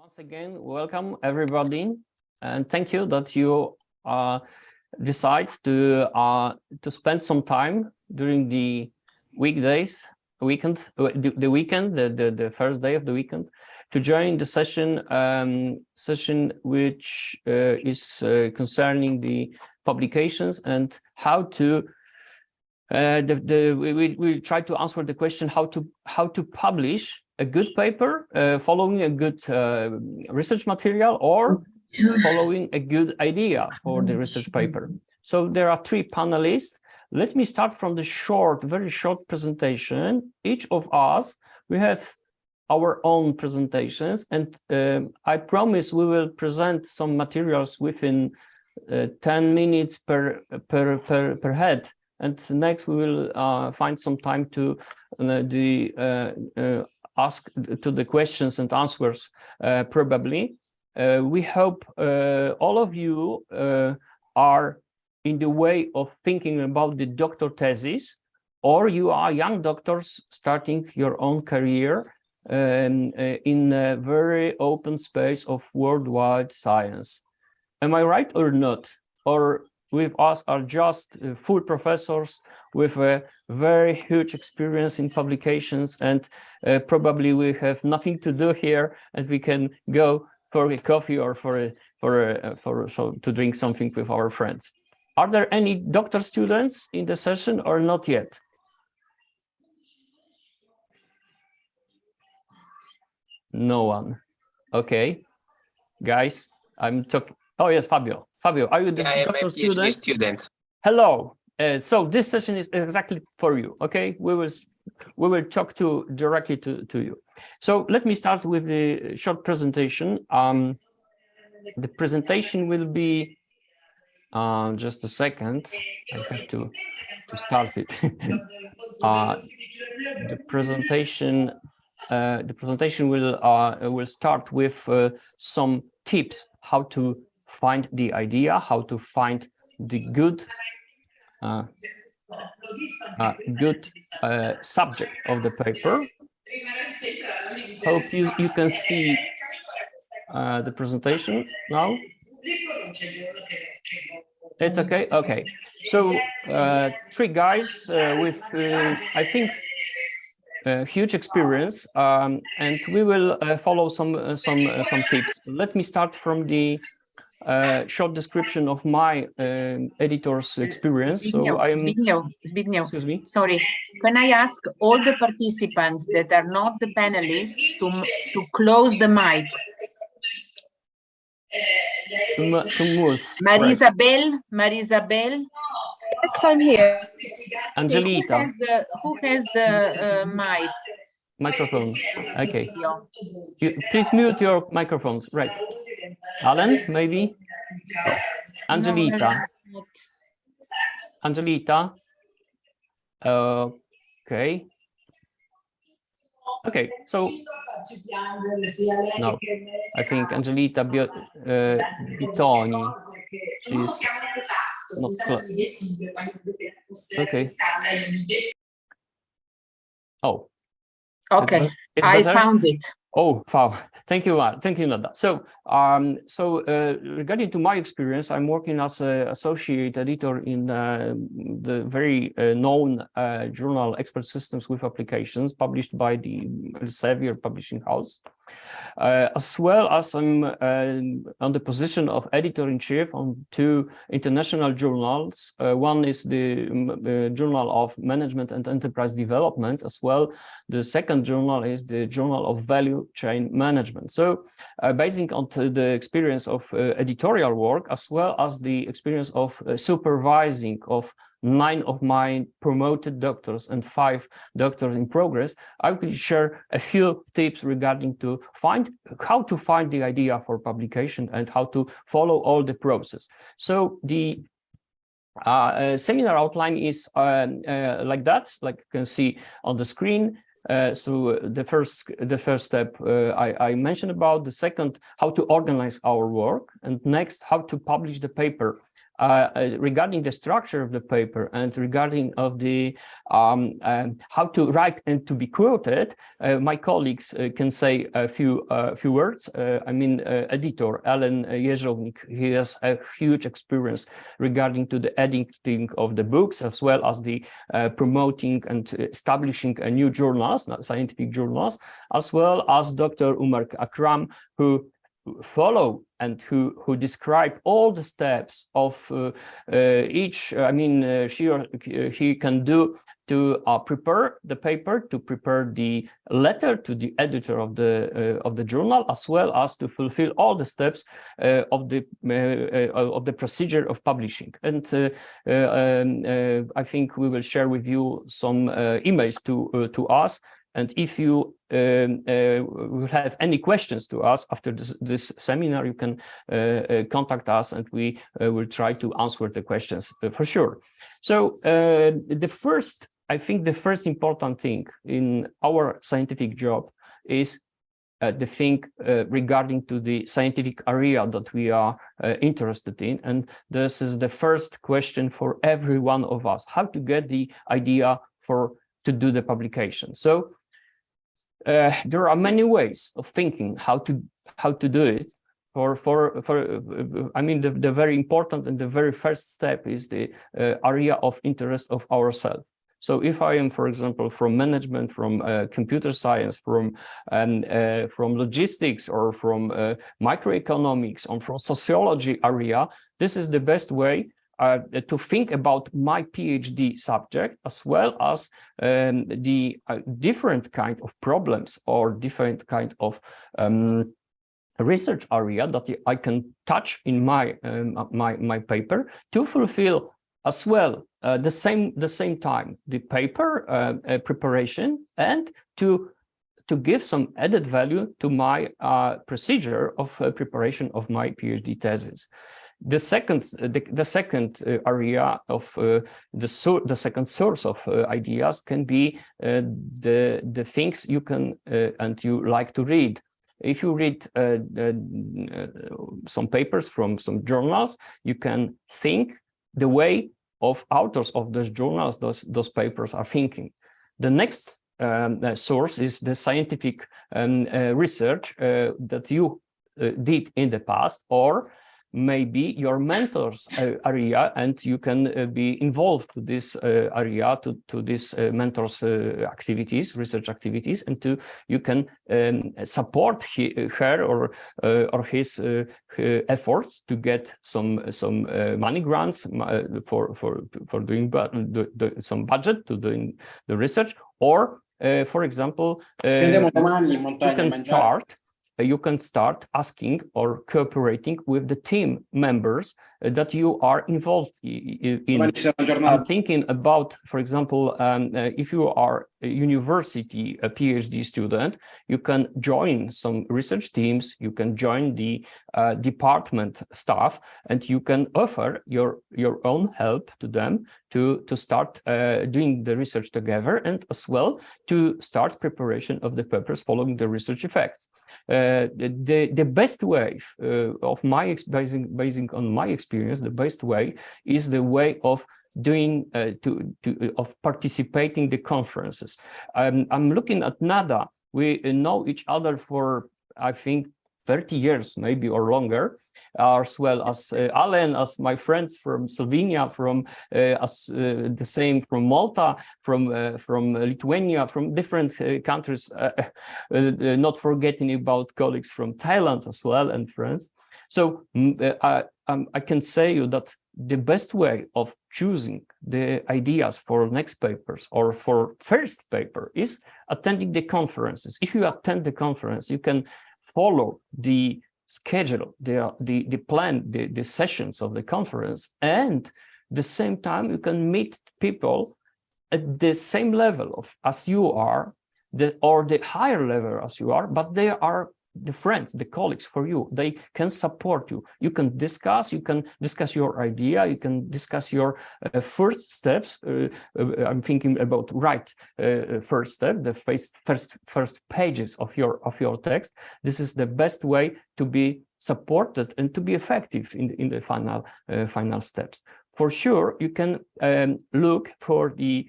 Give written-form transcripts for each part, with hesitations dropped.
Once again, welcome everybody, and thank you that you decide to spend some time during the weekdays, the first day of the weekend, to join the session which is concerning the publications and how to. We try to answer the question how to publish a good paper following a good research material or following a good idea for the research paper. So there are three panelists. Let me start from the very short presentation. Each of us, we have our own presentations, and I promise we will present some materials within 10 minutes per head. And next, we will find some time to ask to the questions and answers, probably. We hope all of you are in the way of thinking about the doctor thesis, or you are young doctors starting your own career in a very open space of worldwide science. Am I right or not? Or with us are just full professors with a very huge experience in publications, and probably we have nothing to do here, and we can go for a coffee or to drink something with our friends. Are there any doctor students in the session or not yet? No one. Okay, guys, I'm talking. Oh yes, Fabio. Fabio, are you the doctor student? Hello. So this session is exactly for you. Okay, we will talk directly to you. So let me start with the short presentation. The presentation will be just a second. I have to start it. The presentation will start with some tips how to find the idea, how to find the good subject of the paper. Hope you can see the presentation now. It's okay. Okay. So three guys with I think huge experience, and we will follow some tips. Let me start from the short description of my editor's experience. So I am Zbigniew, excuse me. Sorry, can I ask all the participants that are not the panelists to close the mic? To move. Marisabel. Yes, I'm here. Angelita. Who has the mic? Microphone. Okay. Please mute your microphones. Right. Alan, maybe. Oh. Angelita. No, Angelita. Okay. Okay. So no, I think Angelita Bitoni. She's not close. Okay. Oh. Okay. I found it. Oh, wow. Thank you, Nada. So, regarding to my experience, I'm working as an associate editor in the very known journal Expert Systems with Applications, published by the Elsevier Publishing House, as well as I'm on the position of editor-in-chief on two international journals. One is the Journal of Management and Enterprise Development, as well. The second journal is the Journal of Value Chain Management. So basing on the experience of editorial work, as well as the experience of supervising of 9 of my promoted doctors and 5 doctors in progress, I will share a few tips regarding how to find the idea for publication and how to follow all the process. So the seminar outline is like that, like you can see on the screen. So the first step I mentioned about. The second, how to organize our work, and next, how to publish the paper. regarding the structure of the paper and regarding of the how to write and to be quoted, my colleagues can say a few words. I mean, editor Alan Jeżownik, he has a huge experience regarding to the editing of the books, as well as the promoting and establishing a new journals, scientific journals, as well as Dr. Umar Akram, who follow and who describe all the steps of each. I mean, she or he can do to prepare the paper, to prepare the letter to the editor of the journal, as well as to fulfill all the steps of the procedure of publishing. And I think we will share with you some emails to us. And if you will have any questions to us after this seminar, you can contact us, and we will try to answer the questions for sure. So I think the first important thing in our scientific job is the thing regarding to the scientific area that we are interested in. And this is the first question for every one of us: how to get the idea to do the publication. So there are many ways of thinking how to do it. I mean, the very important and the very first step is the area of interest of ourselves. So if I am, for example, from management, from computer science, from logistics, or from microeconomics, or from sociology area, this is the best way to think about my PhD subject, as well as the different kind of problems or different kind of research area that I can touch in my my paper, to fulfill as well the same time the paper preparation, and to give some added value to my procedure of preparation of my PhD thesis. The second area of the second source of ideas can be the things you can and you like to read. If you read some papers from some journals, you can think the way of authors of those journals, those papers are thinking. The next source is the scientific research that you did in the past, or maybe your mentor's area, and you can be involved to this area, to this mentor's activities, research activities, and you can support her or his efforts to get some money grants for doing some budget to doing the research, or for example, you can start asking or cooperating with the team members that you are involved in. I'm thinking about, for example, if you are a university, a PhD student, you can join some research teams, you can join the department staff, and you can offer your own help to them to start doing the research together, and as well to start preparation of the papers following the research effects. The best way of basing on my experience, the best way is the way of doing of participating the conferences. I'm looking at Nada. We know each other for, I think, 30 years, maybe, or longer, as well as Alan, as my friends from Slovenia, from the same from Malta, from Lithuania, from different countries, not forgetting about colleagues from Thailand as well, and friends. So I can say you that the best way of choosing the ideas for next papers or for first paper is attending the conferences. If you attend the conference, you can follow the schedule, the plan, the sessions of the conference, and at the same time you can meet people at the same level as you are, or the higher level as you are, but they are the friends, the colleagues for you. They can support you. You can discuss your idea, you can discuss your first steps. I'm thinking about first step, the first pages of your text. This is the best way to be supported and to be effective in the final steps. For sure, you can look for the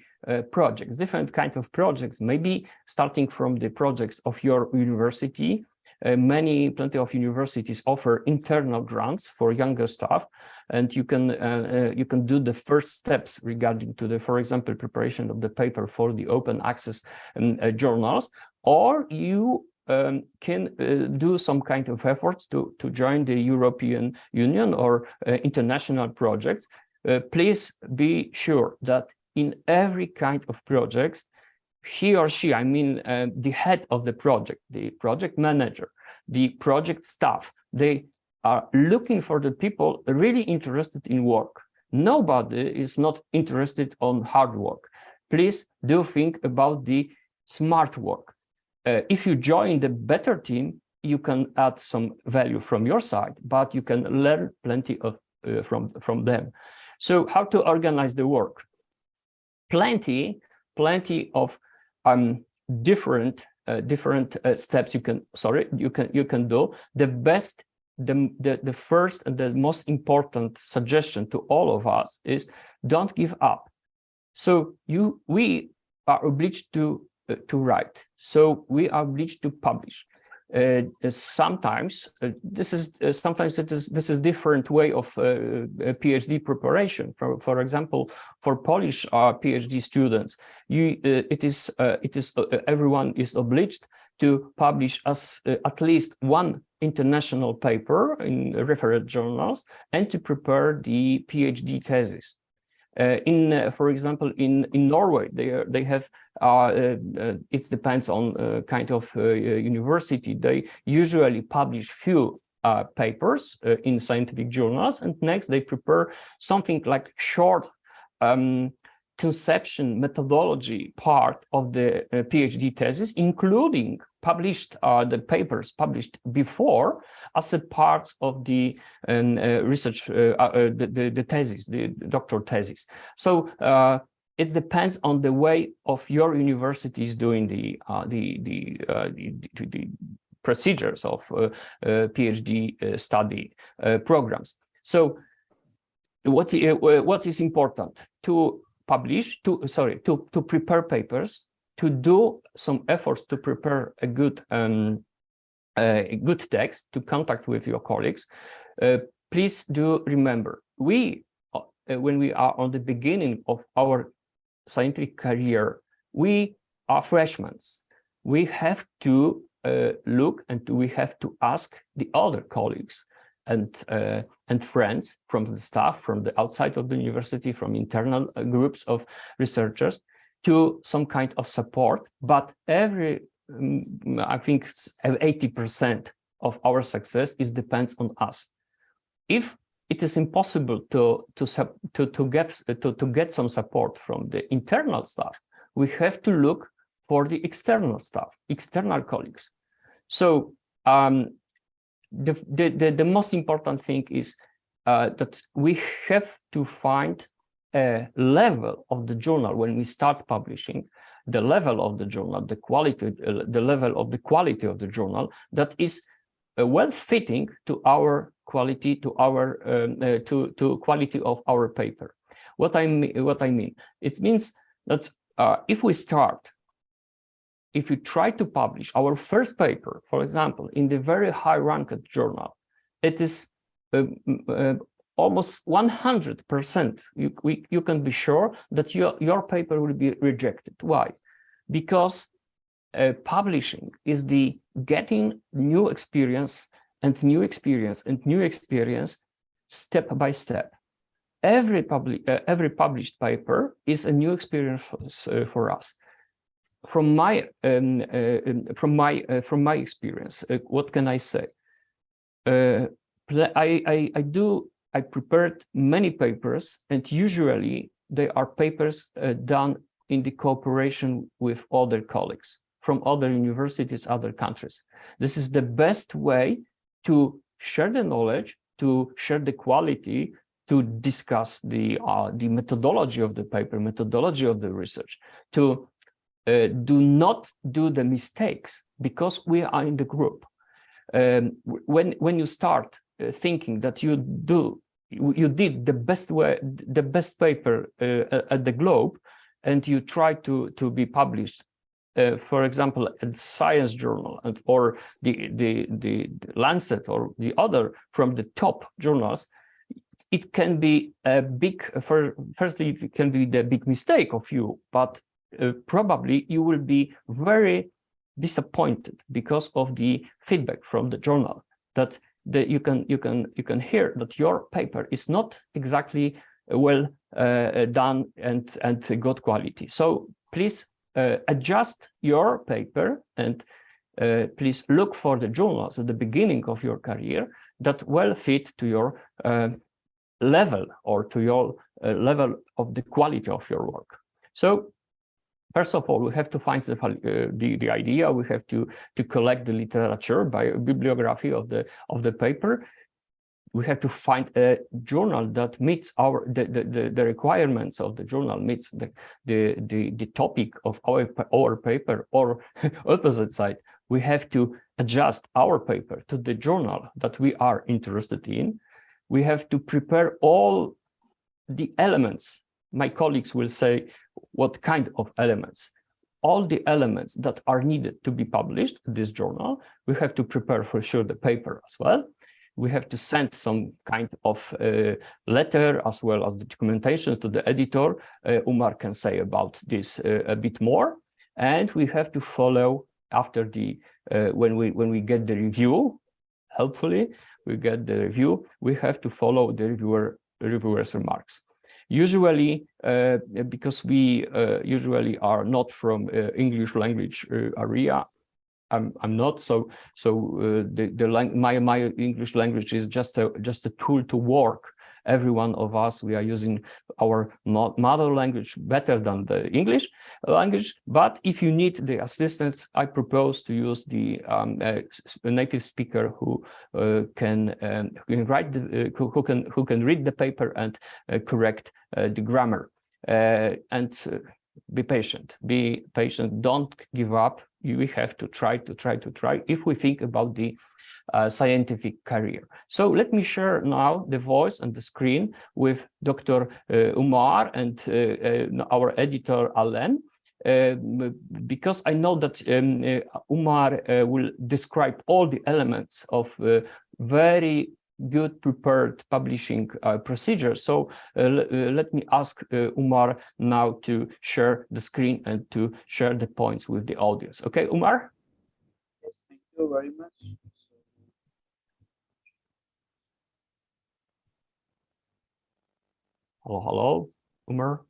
projects, different kinds of projects, maybe starting from the projects of your university. Plenty of universities offer internal grants for younger staff, and you can do the first steps regarding to the, for example, preparation of the paper for the open access journals, or you can do some kind of efforts to join the European Union or international projects. Please be sure that in every kind of projects, he or she, I mean, the head of the project manager, the project staff, they are looking for the people really interested in work. Nobody is not interested on hard work. Please do think about the smart work. If you join the better team, you can add some value from your side, but you can learn plenty of from them. So how to organize the work? Plenty of different steps you can do. The first and the most important suggestion to all of us is don't give up. So we are obliged to write, so we are obliged to publish. Sometimes this is different way of PhD preparation. For example, for Polish PhD students, everyone is obliged to publish at least one international paper in reference journals and to prepare the PhD thesis. For example, in Norway, they have it depends on kind of university. They usually publish few papers in scientific journals, and next they prepare something like short conception methodology part of the PhD thesis, including published the papers published before as a part of the research, the thesis, the doctoral thesis. So it depends on the way of your university is doing the procedures of PhD study programs. So what is important? To publish, to prepare papers, to do some efforts to prepare a good text, to contact with your colleagues. Please do remember, when we are on the beginning of our scientific career, we are freshmen. We have to look and we have to ask the other colleagues and friends from the staff, from the outside of the university, from internal groups of researchers, to some kind of support. But I think 80% of our success depends on us. If it is impossible to get some support from the internal staff, we have to look for the external staff, external colleagues. So the most important thing is that we have to find a level of the journal when we start publishing, the level of the journal, the level of the quality of the journal that is well fitting to our quality, to quality of our paper. What I mean, it means that if we try to publish our first paper, for example, in the very high-ranked journal, it is almost 100%. You can be sure that your paper will be rejected. Why? Because publishing is the getting new experience and new experience and new experience step by step. Every published paper is a new experience for us. From my experience, what can I say? I prepared many papers, and usually they are papers done in the cooperation with other colleagues from other universities, other countries. This is the best way to share the knowledge, to share the quality, to discuss the methodology of the paper, methodology of the research, to do not do the mistakes, because we are in the group. when you start thinking that you did the best paper at the globe, and you try to be published, for example, in Science Journal or the Lancet or the other from the top journals, it can be a big, firstly, it can be the big mistake of you, but probably you will be very disappointed because of the feedback from the journal, that you can hear that your paper is not exactly well done and good quality. So please adjust your paper, and please look for the journals at the beginning of your career that well fit to your level, or to your level of the quality of your work. So first of all, we have to find the idea. We have to collect the literature by bibliography of the paper. We have to find a journal that meets the requirements of the journal, meets the topic of our paper, or opposite side. We have to adjust our paper to the journal that we are interested in. We have to prepare all the elements. My colleagues will say what kind of elements. All the elements that are needed to be published in this journal. We have to prepare for sure the paper as well. We have to send some kind of letter as well as the documentation to the editor. Umar can say about this a bit more. And we have to follow after the when we get the review. Hopefully, we get the review. We have to follow the reviewer's remarks. Usually, because we usually are not from English language area, I'm not. So my English language is just a tool to work. Every one of us, we are using our mother language better than the English language. But if you need the assistance, I propose to use the native speaker who can write who can read the paper and correct the grammar. And be patient. Be patient. Don't give up. We have to try if we think about the scientific career. So let me share now the voice and the screen with Dr. Umar and our editor Alain, because I know that Umar will describe all the elements of very good prepared publishing procedure. So let me ask Umar now to share the screen and to share the points with the audience. Okay, Umar? Yes, thank you very much. Hello, Umar.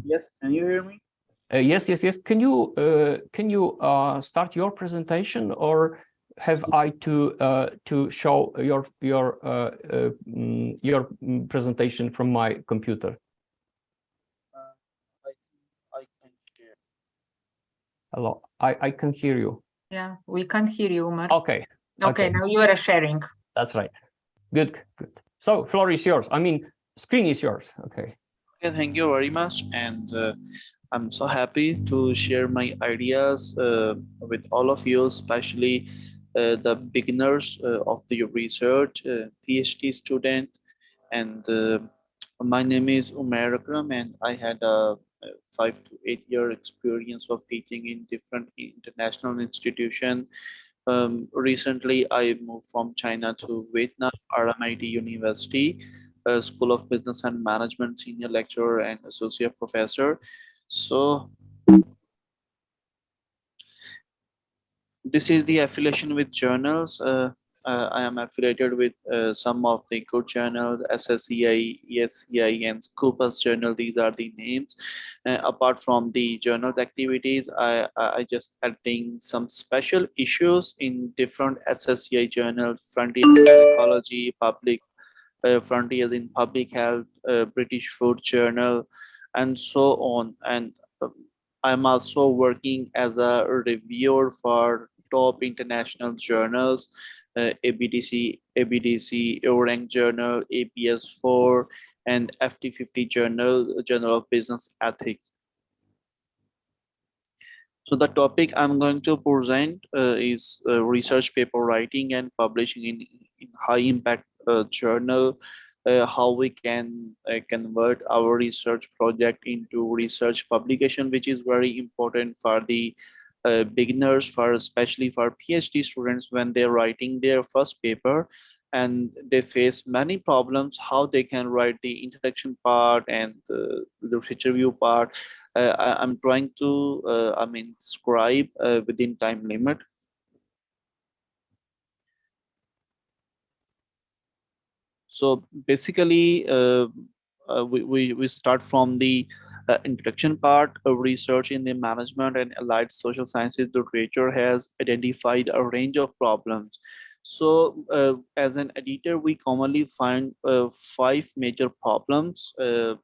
Yes, can you hear me? Yes. Can you start your presentation, or have I to show your presentation from my computer? I can share. Hello, I can hear you. Yeah, we can't hear you, Umar. Okay. Okay, now you are sharing. That's right. Good. So floor is yours. I mean, screen is yours. Okay. Okay, thank you very much, and I'm so happy to share my ideas with all of you, especially the beginners of the research, PhD student. And my name is Umair Akram, and I had a 5 to 8 year experience of teaching in different international institutions. Recently, I moved from China to Vietnam, RMIT University, School of Business and Management, senior lecturer and associate professor. So this is the affiliation with journals. I am affiliated with some of the good journals, SSCI, ESCI, and Scopus journal. These are the names. Apart from the journals activities, I just adding some special issues in different SSCI journals, Frontiers in Psychology, Frontiers in Public Health, British Food Journal, and so on. And I'm also working as a reviewer for top international journals, ABDC, Eurorank Journal, APS4, and FT50 Journal, Journal of Business Ethics. So the topic I'm going to present is research paper writing and publishing in high impact journal, how we can convert our research project into research publication, which is very important for the beginners, for especially for PhD students when they're writing their first paper and they face many problems, how they can write the introduction part and the literature review part. I'm trying to, describe within time limit. So basically, we start from the introduction part of research in the management and allied social sciences. The literature has identified a range of problems. So as an editor, we commonly find five major problems uh,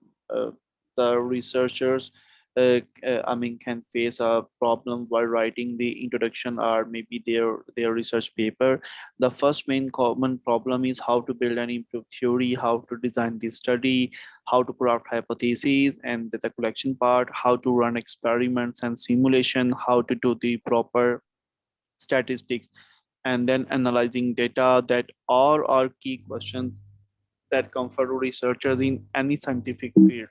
the researchers can face a problem while writing the introduction or maybe their research paper. The first main common problem is how to build and improve theory, how to design the study, how to craft hypotheses, and the collection part, how to run experiments and simulation, how to do the proper statistics, and then analyzing data. That all are key questions that come for researchers in any scientific field.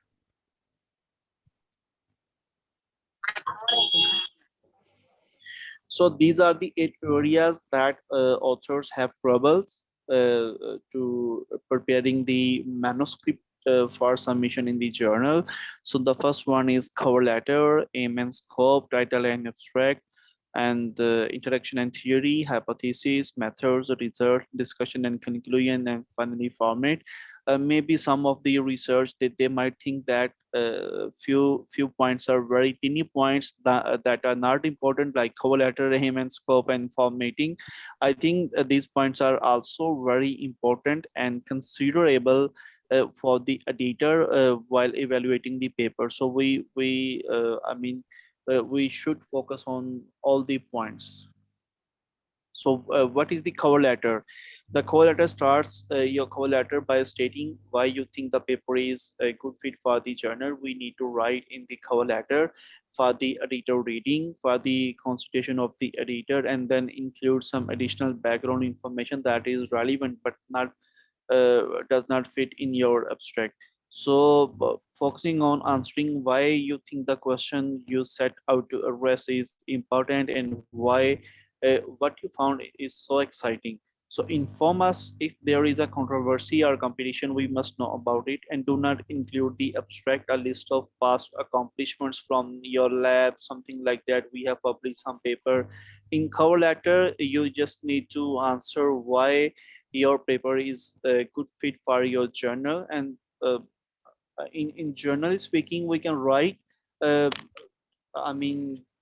So these are the 8 areas that authors have troubles to preparing the manuscript for submission in the journal. So the first one is cover letter, aim and scope, title and abstract, and introduction and theory, hypothesis, methods, research, discussion and conclusion, and finally format. Maybe some of the research that they might think that few points are very teeny points that are not important, like cover letter, aim and scope, and formatting. I think these points are also very important and considerable for the editor while evaluating the paper. So we should focus on all the points. So what is the cover letter? The cover letter starts your cover letter by stating why you think the paper is a good fit for the journal. We need to write in the cover letter for the editor reading, for the consultation of the editor, and then include some additional background information that is relevant but not does not fit in your abstract. So focusing on answering why you think the question you set out to address is important and why what you found is so exciting. So inform us if there is a controversy or competition, we must know about it, and do not include the abstract a list of past accomplishments from your lab, something like that. We have published some paper. In cover letter, you just need to answer why your paper is a good fit for your journal. And in journal speaking, we can write uh,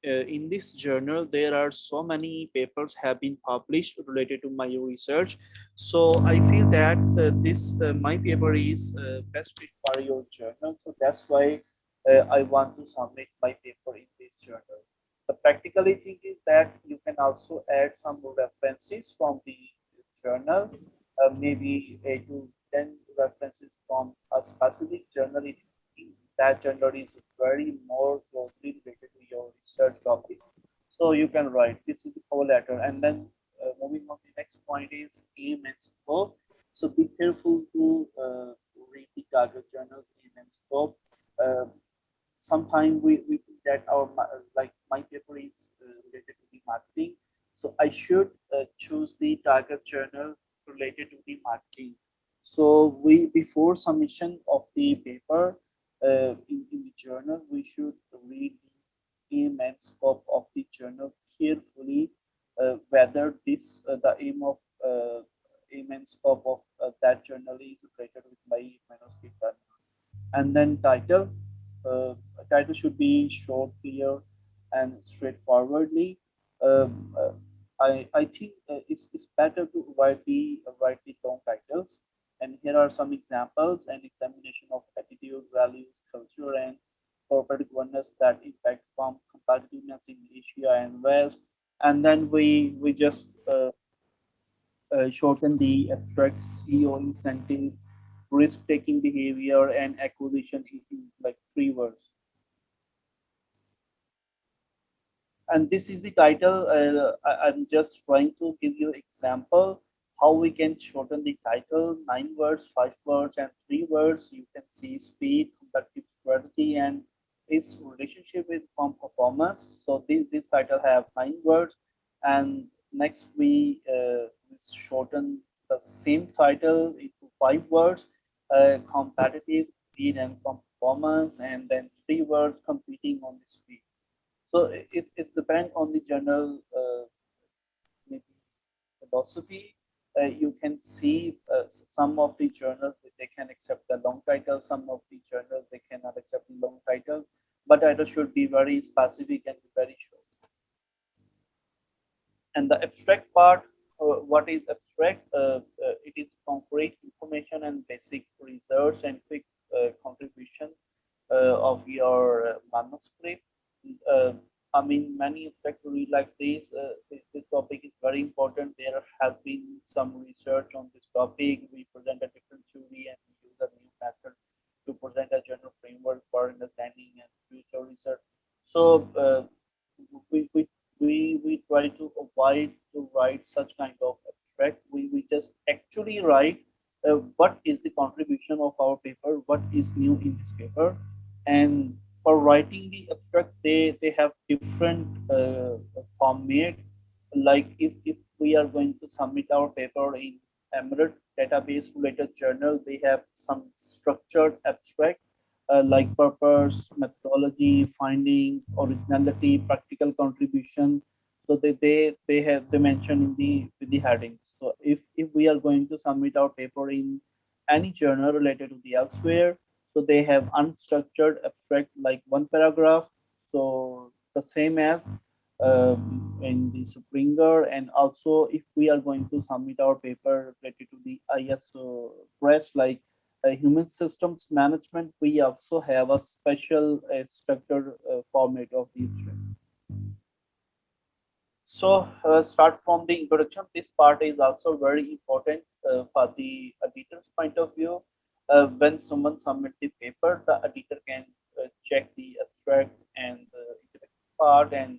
in this journal, there are so many papers have been published related to my research. So I feel that this my paper is best fit for your journal. So that's why I want to submit my paper in this journal. The practically thing is that you can also add some references from the journal, maybe 8 to 10 references from a specific journal. That journal is very more closely related to your research topic. So you can write, this is the cover letter. And then moving on, the next point is aim and scope. So be careful to read the target journals aim and scope. Sometimes we think that like my paper is related to the marketing. So I should choose the target journal related to the marketing. So we, before submission of the paper in the journal, we should read the aim and scope of the journal carefully, whether this the aim and scope of that journal is related with my manuscript or not. And then uh, title should be short, clear, and straightforwardly. Um, uh, I think it's better to write the long titles. And here are some examples: an examination of attitudes, values, culture, and corporate governance that impact from competitiveness in Asia and West. And then we just shorten the abstract CEO incentive, risk-taking behavior, and acquisition in like 3 words. And this is the title. I'm just trying to give you example how we can shorten the title: 9 words, 5 words, and 3 words. You can see speed, conductive strategy, and its relationship with form performance. So this title have 9 words, and next we shorten the same title into 5 words: competitive, speed, and performance, and then 3 words: competing on the speed. So it depends on the general maybe philosophy. You can see some of the journals they can accept the long titles, some of the journals they cannot accept the long titles, but title should be very specific and very short. And the abstract part, what is abstract? It is concrete information and basic research and quick contribution of your manuscript. Uh, I mean, many abstract read like this. This topic is very important. There has been some research on this topic. We present a different theory and we use a new method to present a general framework for understanding and future research. So we, we, we try to avoid to write such kind of abstract. We just actually write what is the contribution of our paper, what is new in this paper. And for writing the abstract, they have different format. Like if we are going to submit our paper in Emirate database related journal, they have some structured abstract like purpose, methodology, finding, originality, practical contribution. So they mention in the headings. So if we are going to submit our paper in any journal related to the elsewhere, so they have unstructured abstract like 1 paragraph. So the same as in the Springer. And also if we are going to submit our paper related to the ISO press like human systems management, we also have a special structured format of the abstract. So start from the introduction. This part is also very important for the editor's point of view. When someone submits the paper, the editor can check the abstract and the introduction part, and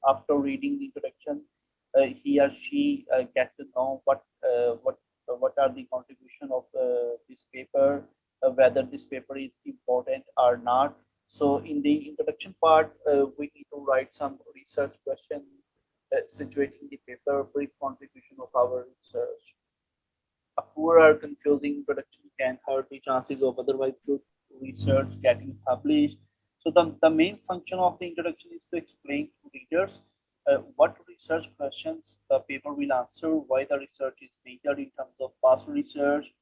after reading the introduction, he or she get to know what are the contribution of this paper, whether this paper is important or not. So in the introduction part, we need to write some research questions situating the paper, brief contribution of our research. A poor or confusing introduction can hurt the chances of otherwise good research getting published. So the main function of the introduction is to explain to readers what research questions the paper will answer, why the research is needed in terms of past research,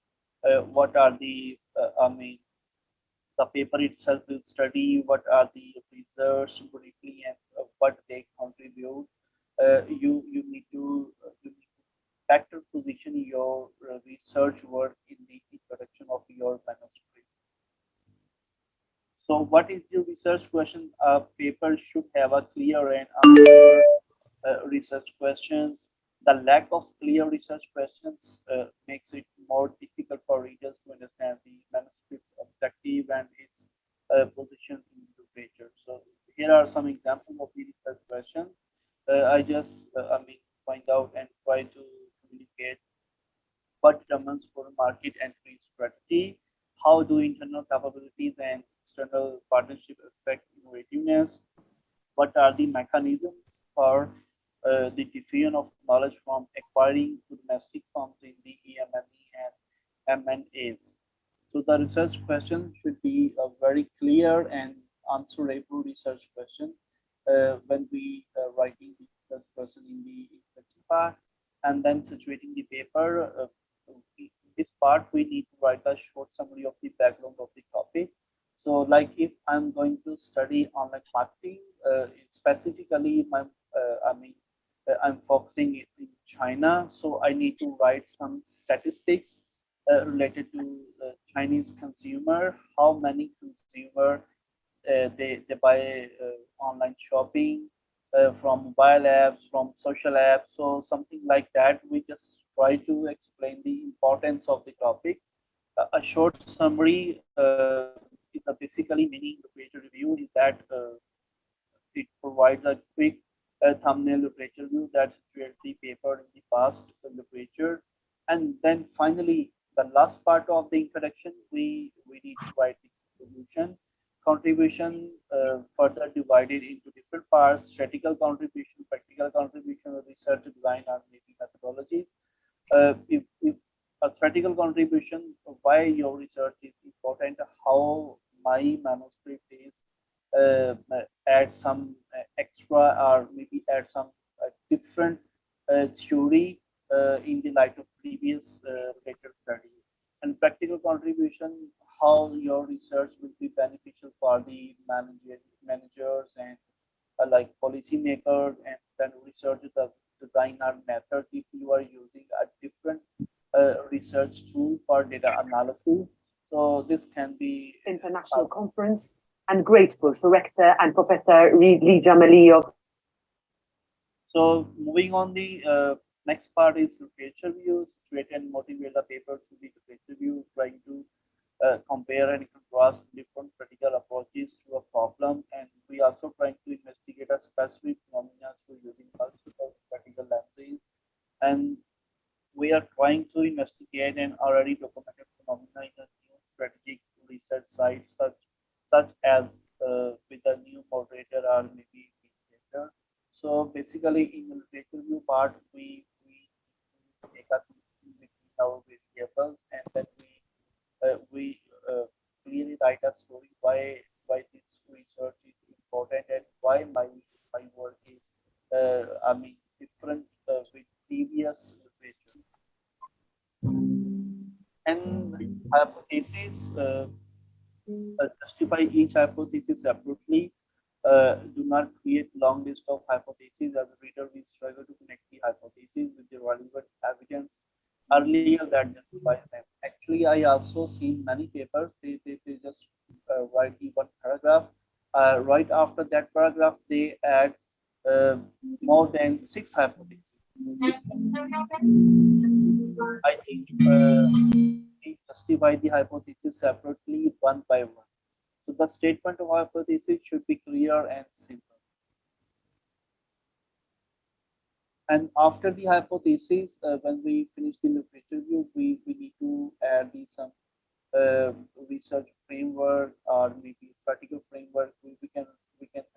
what are the, the paper itself will study, what are the research briefly, and what they contribute. You need to better position your research work in the introduction of your manuscript. So what is the research question? A paper should have a clear and answer research questions. The lack of clear research questions makes it more difficult for readers to understand the manuscript's objective and its position in literature. So here are some examples of the research questions. I just find out and try to communicate what determines foreign market entry strategy, how do internal capabilities and external partnership affect innovativeness, what are the mechanisms for the diffusion of knowledge from acquiring to domestic firms in the EMME and M&As. So the research question should be a very clear and answerable research question when we writing the research question in the introduction part, and then situating the paper. This part we need to write a short summary of the background of the topic. So like if I'm going to study online marketing, specifically I'm focusing in China, so I need to write some statistics related to the Chinese consumer, how many consumer they buy online shopping from mobile apps, from social apps, so something like that. We just try to explain the importance of the topic. A short summary is basically meaning the page review is that it provides a quick thumbnail literature view that situates the paper in the past literature. And then finally, the last part of the introduction, we need to write the contribution. Contribution further divided into different parts: strategical contribution, practical contribution, research design, and maybe methodologies. If a theoretical contribution, why your research is important, how my manuscript is add some extra or maybe add some different theory in the light of previous related study. And practical contribution, how your research will be beneficial for the managers and like policymakers, and then research the design or methods if you are using a different research tool for data analysis. So this can be International Conference, and grateful to Rector and Professor Lee Jamali of. So moving on, the next part is literature views. Create and motivate the paper to the literature view, trying to compare and contrast different practical approaches to a problem, and we also trying to investigate a specific phenomena through using multiple practical lenses, and we are trying to investigate an already documented phenomena in a new strategic research site, such as with a new moderator or maybe mediator. So basically, in the literature review part, we take a between our variables, and then we clearly write a story why this research is important and why my work is I mean different with previous literature. And hypotheses, justify each hypothesis separately. Do not create long list of hypotheses. As a reader, we struggle to connect the hypotheses with the relevant evidence earlier that justifies them. Actually, I also seen many papers, they just write the one paragraph. Right after that paragraph, they add more than 6 hypotheses. I think we justify the hypothesis separately one by one. So the statement of hypothesis should be clear and simple. And after the hypothesis, when we finish the literature review, we need to add some research framework or maybe practical framework. We can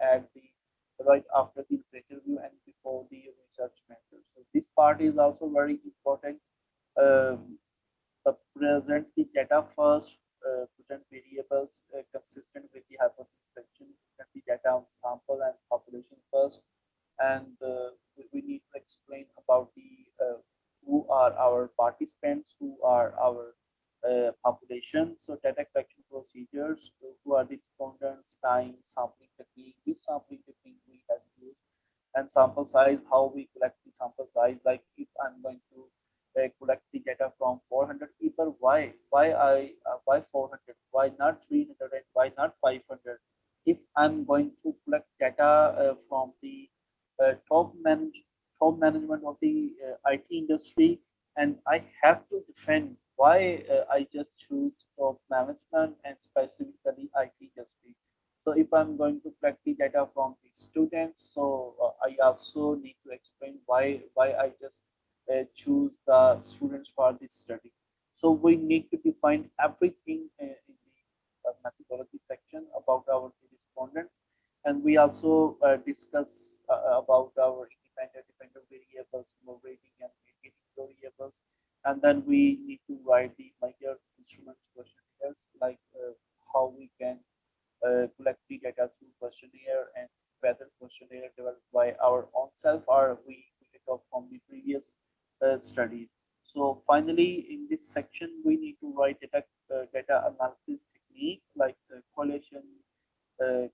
add the right after the literature review and before the research method. So this part is also very important. Present the data first, present variables consistent with the hypothesis section, present the data on sample and population first, and we need to explain about the who are our participants, who are our population. So data collection procedures, who are the respondents, time, sampling technique, which sampling technique we have used, and sample size, how we collect the sample size. Like if I'm going to collect the data from 400 people, why 400, why not 300, and why not 500? If I'm going to collect data from the top management of the IT industry, and I have to defend why I just choose top management and specifically IT industry. So if I'm going to collect the data from the students, so I also need to explain why I just choose the students for this study. So we need to define everything in the methodology section about our respondents, and we also discuss about our dependent variables, rating and mitigating variables, and then we need to write the major instruments questionnaires, like how we can collect the data through questionnaire, and whether questionnaire developed by our own self or we pick it up from the previous studies. So finally, in this section, we need to write data analysis technique, like correlation,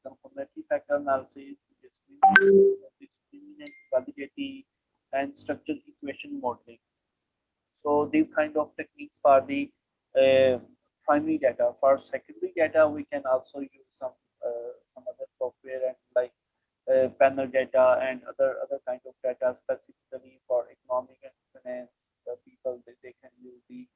conformity factor analysis, discriminant validity, and structural equation modeling. So these kind of techniques for the primary data. For secondary data, we can also use some other software, and like panel data and other kind of data, specifically for economic and finance people, they can use the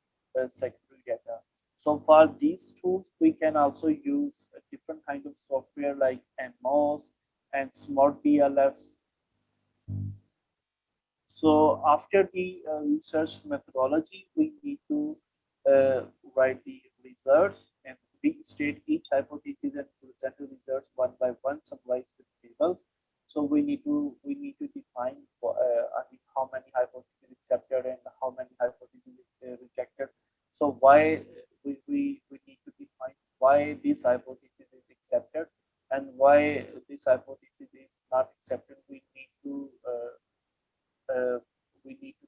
secondary data. So for these tools, we can also use a different kind of software like MOS and Smart BLS. So after the research methodology, we need to write the results and restate each hypothesis and present the results one by one, summarized with tables. So we need to define I mean how many hypotheses accepted and how many hypotheses rejected. So why we need to define why this hypothesis is accepted and why this hypothesis is not accepted. We need to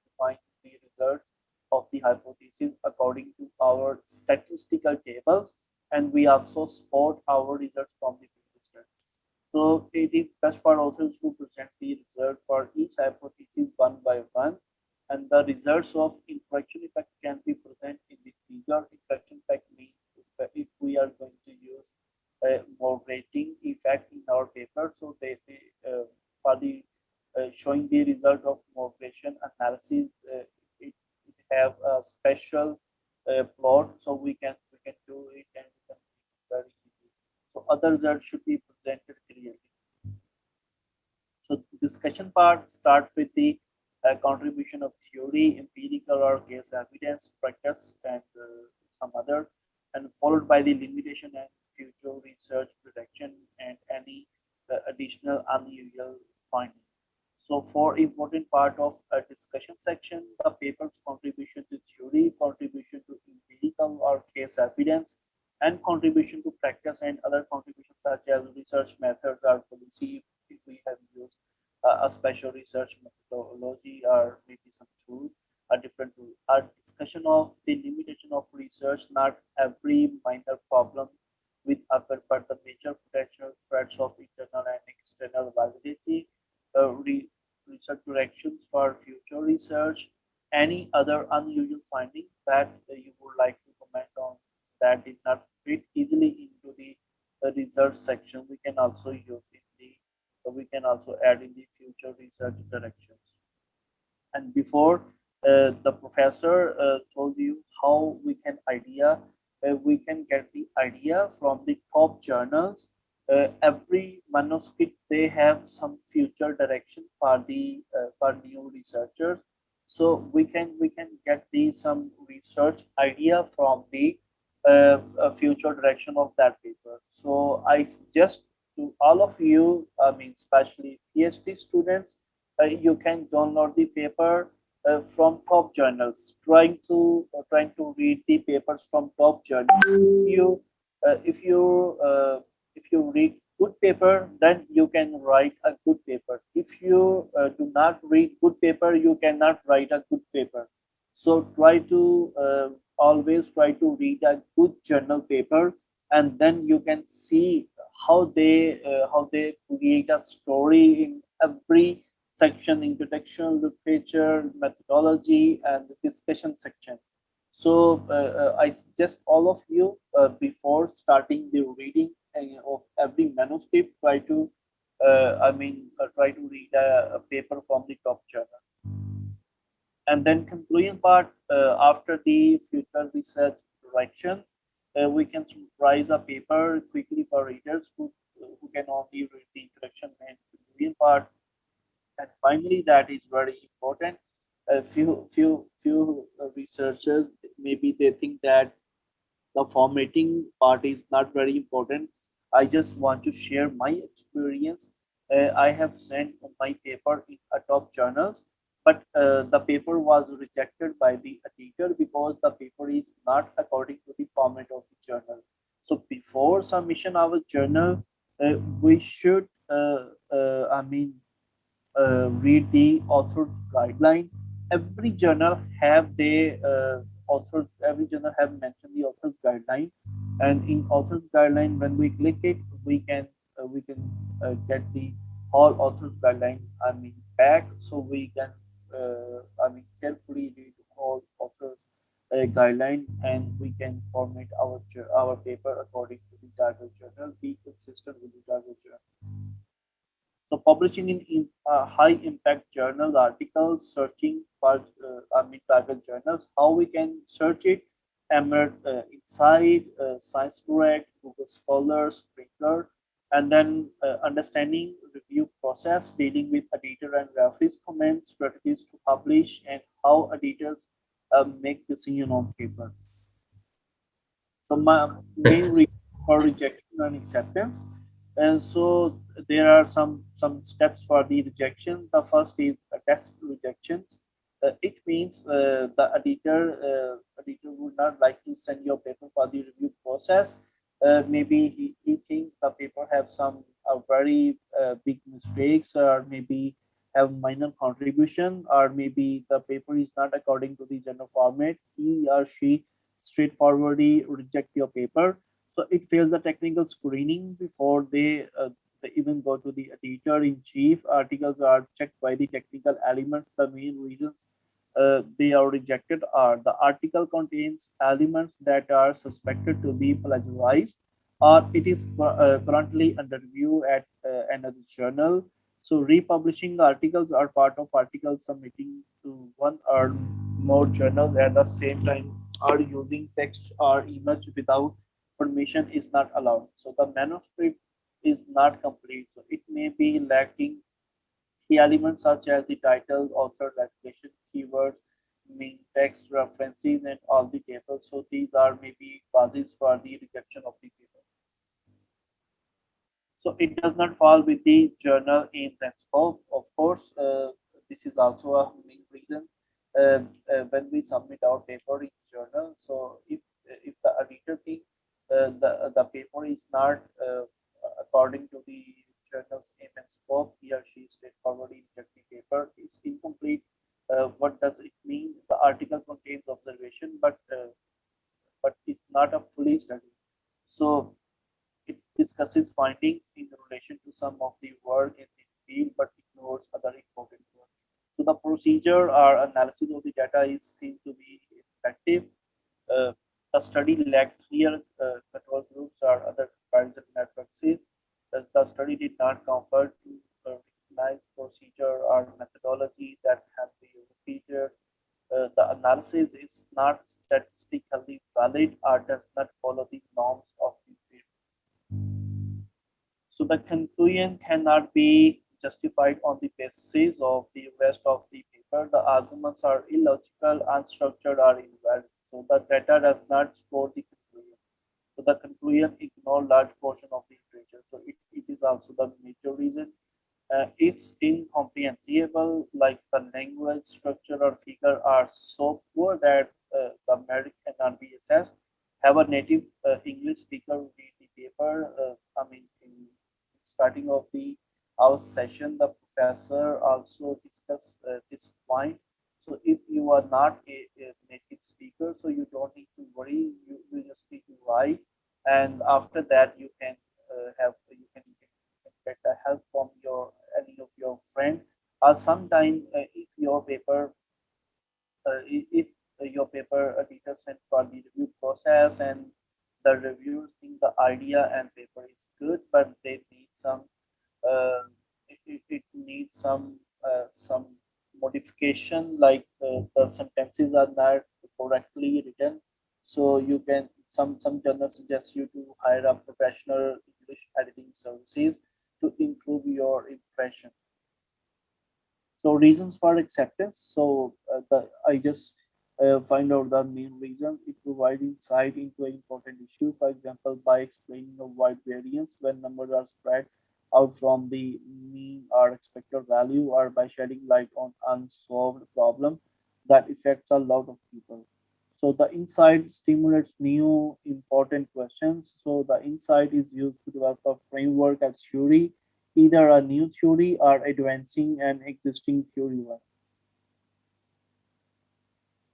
define the results of the hypothesis according to our statistical tables, and we also support our results from the previous study. So it is best for authors to present the result for each hypothesis one by one, and the results of interaction effect can be present in the figure. Interaction effect means if we are going to use a moderating effect in our paper, so for the showing the result of moderation analysis, it have a special plot, so we can do it and we can make it very easy. So other results should be presented clearly. So discussion part start with the contribution of theory, empirical or case evidence, practice, and some other, and followed by the limitation and future research prediction and any additional unusual findings. So for important part of a discussion section, the paper's contribution to theory, contribution to empirical or case evidence, and contribution to practice and other contributions such as research methods or policy if we have used a special research methodology or maybe some tool, a different tool. A discussion of the limitation of research, not every minor problem with upper but the major potential threats of internal and external validity, research directions for future research, any other unusual finding that you would like to comment on that did not fit easily into the research section, we can also use in the we can also add in the future research directions. And before the professor told you how we can get the idea from the top journals. Every manuscript they have some future direction for new researchers, so we can get the some research idea from the future direction of that paper. So I suggest to all of you, I mean especially PhD students, you can download the paper from top journals. Trying to read the papers from top journals. If you read good paper, then you can write a good paper. If you do not read good paper, you cannot write a good paper. So always try to read a good journal paper, and then you can see how they create a story in every section: introduction, literature, methodology, and the discussion section. So I suggest all of you before starting the reading of every manuscript, try to read a paper from the top journal. And then conclusion part, after the future research direction, we can summarize a paper quickly for readers who can only read the introduction and conclusion part. And finally, that is very important. A few researchers, maybe they think that the formatting part is not very important. I just want to share my experience. I have sent my paper in a top journals, but the paper was rejected by the editor because the paper is not according to the format of the journal. So before submission of a journal, we should, read the author's guideline. Every journal have every journal have mentioned the author's guideline, and in author's guideline, when we click it, we can get the whole author's guideline. Back, so we can carefully read all author's guideline, and we can format our paper according to the target journal. Be consistent with the target journal. So publishing in high impact journal articles, searching for target journals, how we can search it: Emerald Insight, Science Direct, Google Scholar, Sprinkler. And then understanding review process, dealing with editor and referees comments, strategies to publish, and how editors make decision on paper. So my main reason for rejection and acceptance. And so there are some steps for the rejection. The first is test rejections. It means the editor would not like to send your paper for the review process. Maybe he thinks the paper have some very big mistakes, or maybe have minor contribution, or maybe the paper is not according to the general format. He or she straightforwardly reject your paper. So it fails the technical screening before they even go to the editor in chief. Articles are checked by the technical elements. The main reasons they are rejected are: the article contains elements that are suspected to be plagiarized, or it is currently under review at another journal. So republishing articles are part of articles submitting to one or more journals at the same time, or using text or image without permission is not allowed. So the manuscript is not complete. So it may be lacking key elements such as the title, author, reputation, keywords, main text, references, and all the tables. So these are maybe causes for the rejection of the paper. So it does not fall with the journal aims and scope. Of course, this is also a main reason when we submit our paper in journal. So if the editor thinks the paper is not according to the journal's aim and scope, he or she straightforwardly reject the paper is incomplete. What does it mean? The article contains observation, but it's not a fully study. So it discusses findings in relation to some of the work in the field, but ignores other important work. So the procedure or analysis of the data is seen to be effective. Uh, the study lacked clear control groups or other comparison matrices. The study did not confer to recognize procedure or methodology that can be repeated. The analysis is not statistically valid or does not follow the norms of the field. So the conclusion cannot be justified on the basis of the rest of the paper. The arguments are illogical, unstructured, or invalid. So the data does not support the conclusion. So the conclusion ignores large portion of the literature. So it is also the major reason. It's incomprehensible, like the language, structure, or figure are so poor that the merit cannot be assessed. Have a native English speaker read the paper. I mean, in starting of the our session, the professor also discussed this point. So if you are not a native speaker, so you don't need to worry. You just need to write, and after that you can you can get the help from your any of your friend. Or sometime if your paper if your paper editor sent for the review process and the reviewers think the idea and paper is good, but they need uh, it needs some modification, like the sentences are not correctly written. So you can some journals suggest you to hire a professional English editing services to improve your impression. So reasons for acceptance. So I just find out the main reason. It provides insight into an important issue. For example, by explaining a wide variance when numbers are spread out from the mean or expected value, or by shedding light on unsolved problem that affects a lot of people. So the insight stimulates new important questions. So the insight is used to develop a framework as theory, either a new theory or advancing an existing theory one.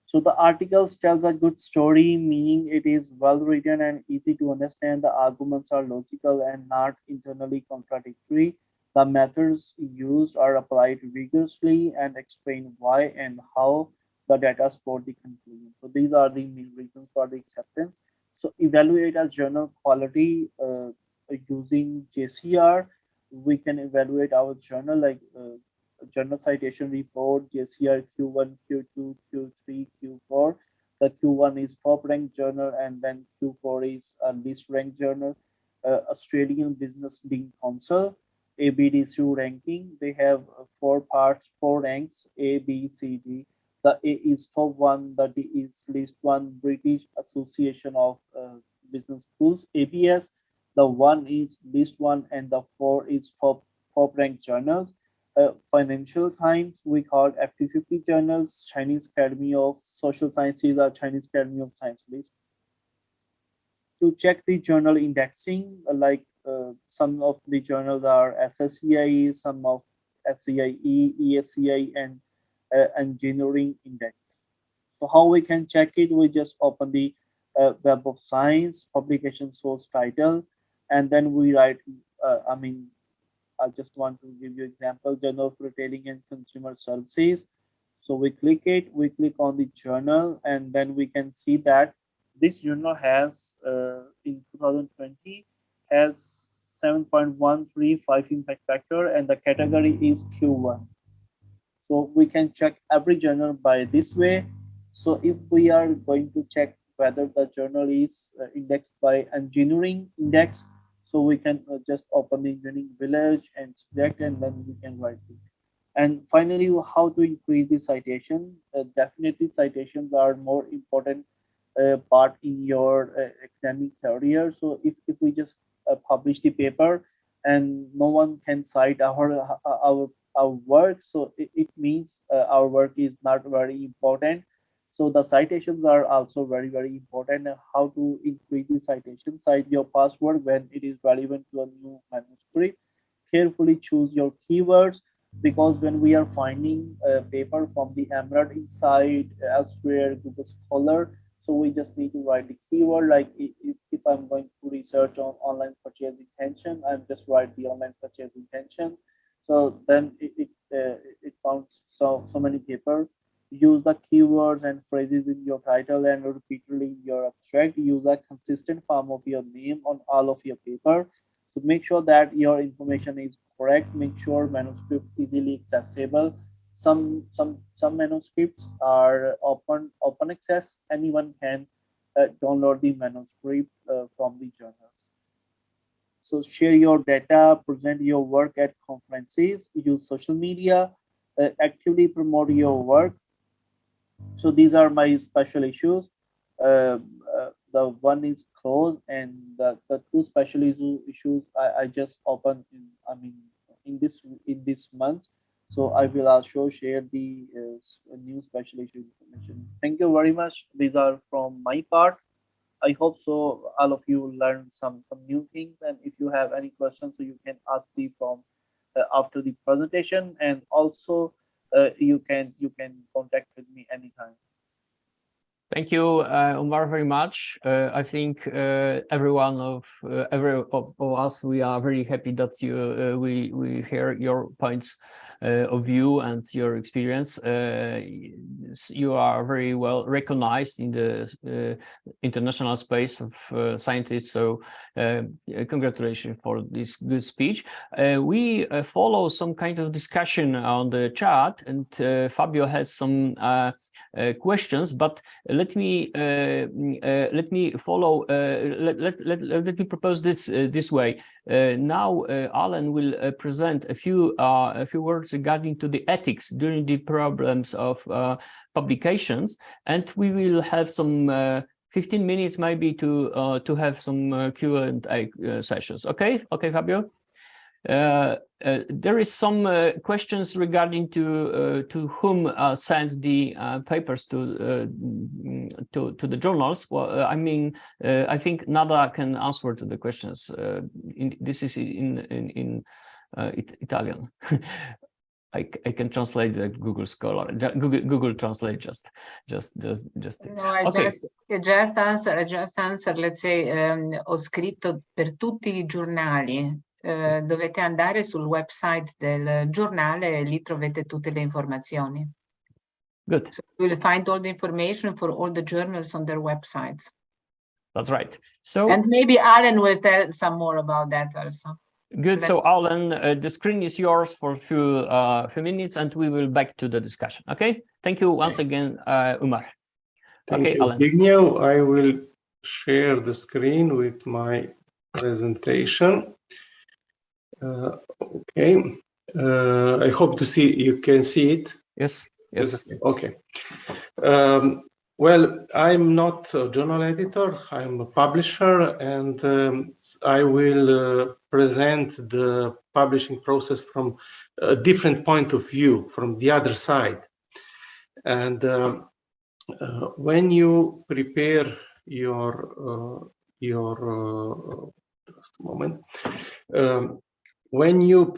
So the articles tells a good story, meaning it is well written and easy to understand. The arguments are logical and not internally contradictory. The methods used are applied rigorously and explain why and how the data support the conclusion. So these are the main reasons for the acceptance. So evaluate as journal quality using JCR. We can evaluate our journal like journal citation report, JCR Q1, Q2, Q3, Q4. The Q1 is top ranked journal, and then Q4 is a least ranked journal. Australian Business Dean Council, ABDC ranking. They have 4 parts, 4 ranks, A, B, C, D. The A is top 1, the D is least 1, British Association of Business Schools, ABS. The 1 is least 1, and the 4 is top ranked journals. Financial Times, we call FT50 journals, Chinese Academy of Social Sciences, or Chinese Academy of Science list. To check the journal indexing, like some of the journals are SSCI, some of SCIE, ESCI, and Engineering Index. So how we can check it? We just open the Web of Science, publication source title, and then we write, I just want to give you example, Journal of Retailing and Consumer Services. So we click it, we click on the journal, and then we can see that this journal has, in 2020, has 7.135 impact factor, and the category is Q1. So we can check every journal by this way. So if we are going to check whether the journal is indexed by Engineering Index, so we can just open the Engineering Village and select, and then we can write it. And finally, how to increase the citation? Definitely citations are more important part in your academic career. So if we just publish the paper and no one can cite our work, so it means our work is not very important. So the citations are also very, very important. How to increase the citation? Cite your past work when it is relevant to a new manuscript. Carefully choose your keywords, because when we are finding a paper from the Emerald Insight, elsewhere, Google Scholar, so we just need to write the keyword. Like if I'm going to research on online purchase intention, I'm just write the online purchase intention. So then it found so many papers. Use the keywords and phrases in your title and repeatedly in your abstract. Use a consistent form of your name on all of your paper. So make sure that your information is correct. Make sure manuscript easily accessible. Some manuscripts are open access. Anyone can download the manuscript from the journals. So share your data, present your work at conferences, use social media, actively promote your work. So these are my special issues. The one is closed, and the 2 special issues I just opened in this month. So I will also share the new special issue information. Thank you very much. These are from my part. I hope so all of you learned some new things, and if you have any questions, so you can ask me from after the presentation, and also you can contact with me anytime. Thank you, Umar, very much. I think every of us, we are very happy that we hear your points of view and your experience. You are very well recognized in the international space of scientists. So congratulations for this good speech. We follow some kind of discussion on the chat, and Fabio has some questions, but let me follow. Let me propose this way. Now Alan will present a few words regarding to the ethics during the problems of publications, and we will have some 15 minutes maybe to have some Q&A sessions. Okay, Fabio. There is some questions regarding to whom sent the papers to the journals. Well, I think Nada can answer to the questions. This is in Italian. I can translate the Google Scholar. Google Translate just. No, I just answer. Let's say, ho scritto per tutti I giornali. Dovete andare sul website del giornale e lì trovate tutte le informazioni. Good. So you will find all the information for all the journals on their websites. That's right. So, and maybe Alan will tell some more about that also. Good. So Alan, the screen is yours for a few minutes, and we will back to the discussion. Okay. Thank you once again, Umar. Thank you, Alan. Zbigniew. I will share the screen with my presentation. Okay. I hope to see you can see it. Yes. Yes. Okay. Well, I'm not a journal editor. I'm a publisher, and I will present the publishing process from a different point of view, from the other side. And when you prepare your just a moment, when you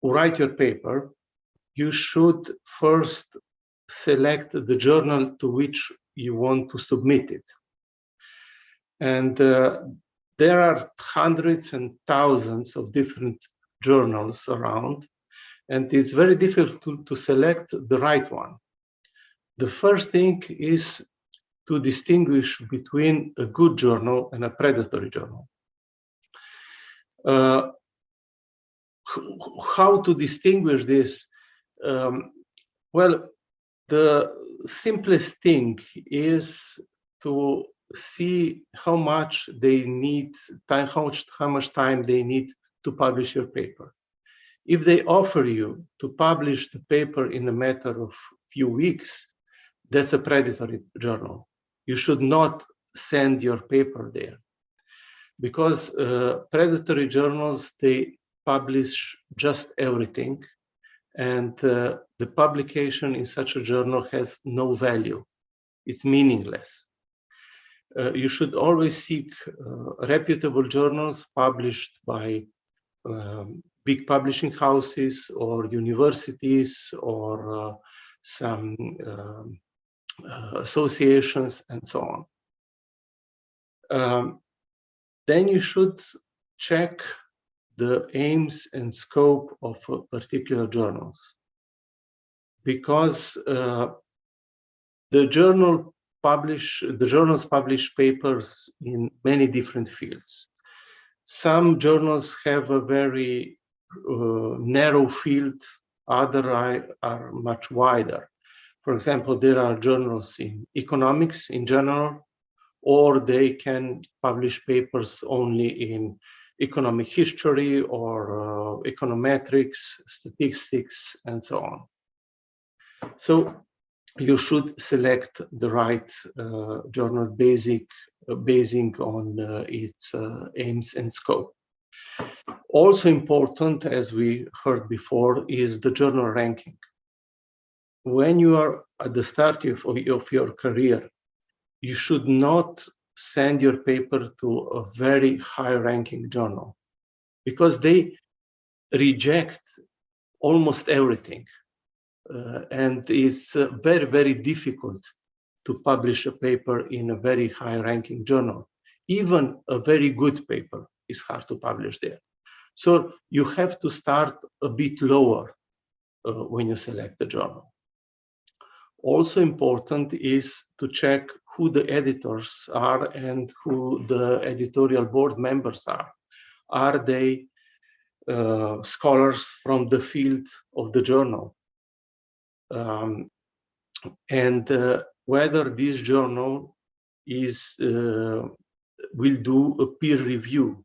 write your paper, you should first select the journal to which you want to submit it. And there are hundreds and thousands of different journals around, and it's very difficult to select the right one. The first thing is to distinguish between a good journal and a predatory journal. How to distinguish this? Well, the simplest thing is to see how much they need time, how much time they need to publish your paper. If they offer you to publish the paper in a matter of few weeks, that's a predatory journal. You should not send your paper there, because predatory journals, they publish just everything, and the publication in such a journal has no value. It's meaningless. You should always seek reputable journals published by big publishing houses or universities or some associations and so on. Then you should check the aims and scope of particular journals, because the journals publish papers in many different fields. Some journals have a very narrow field, others are much wider. For example, there are journals in economics in general, or they can publish papers only in economic history or econometrics, statistics, and so on. So you should select the right journal basing on its aims and scope. Also important, as we heard before, is the journal ranking. When you are at the start of your career, you should not send your paper to a very high-ranking journal, because they reject almost everything. And it's very, very difficult to publish a paper in a very high-ranking journal. Even a very good paper is hard to publish there. So you have to start a bit lower when you select the journal. Also important is to check who the editors are and who the editorial board members are. Are they scholars from the field of the journal? And whether this journal will do a peer review,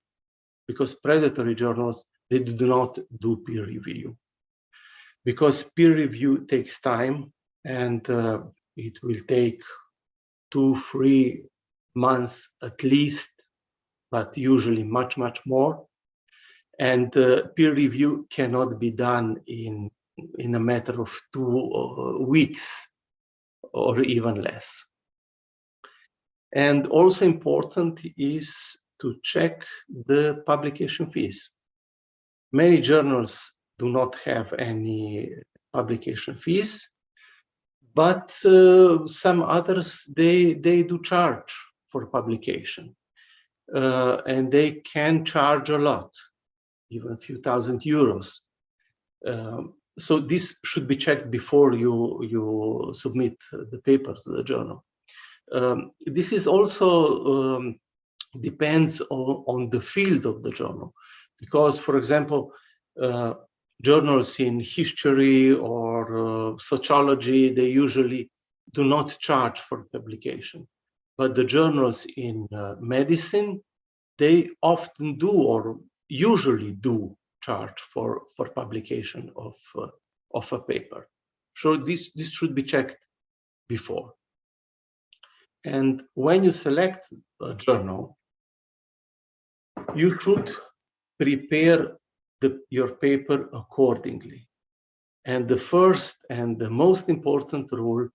because predatory journals, they do not do peer review, because peer review takes time, and it will take 2-3 months at least, but usually much, much more. And peer review cannot be done in a matter of 2 weeks or even less. And also important is to check the publication fees. Many journals do not have any publication fees, but some others, they do charge for publication. And they can charge a lot, even a few thousand euros. So this should be checked before you submit the paper to the journal. This is also depends on the field of the journal, because, for example, journals in history or sociology, they usually do not charge for publication. But the journals in medicine, they often do, or usually do, charge for publication of a paper. So this should be checked before. And when you select a journal, you should prepare your paper accordingly. And the first and the most important rule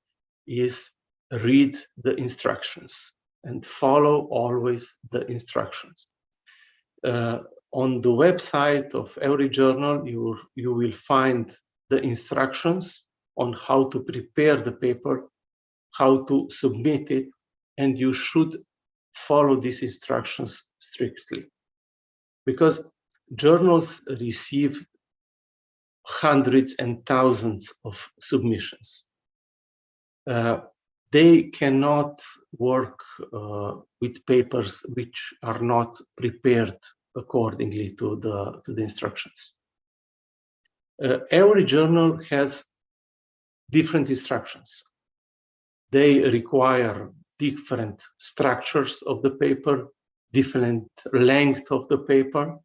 is read the instructions and follow always the instructions. On the website of every journal, you will find the instructions on how to prepare the paper, how to submit it, and you should follow these instructions strictly. Because journals receive hundreds and thousands of submissions. They cannot work with papers which are not prepared accordingly to the instructions. Every journal has different instructions. They require different structures of the paper, different length of the paper.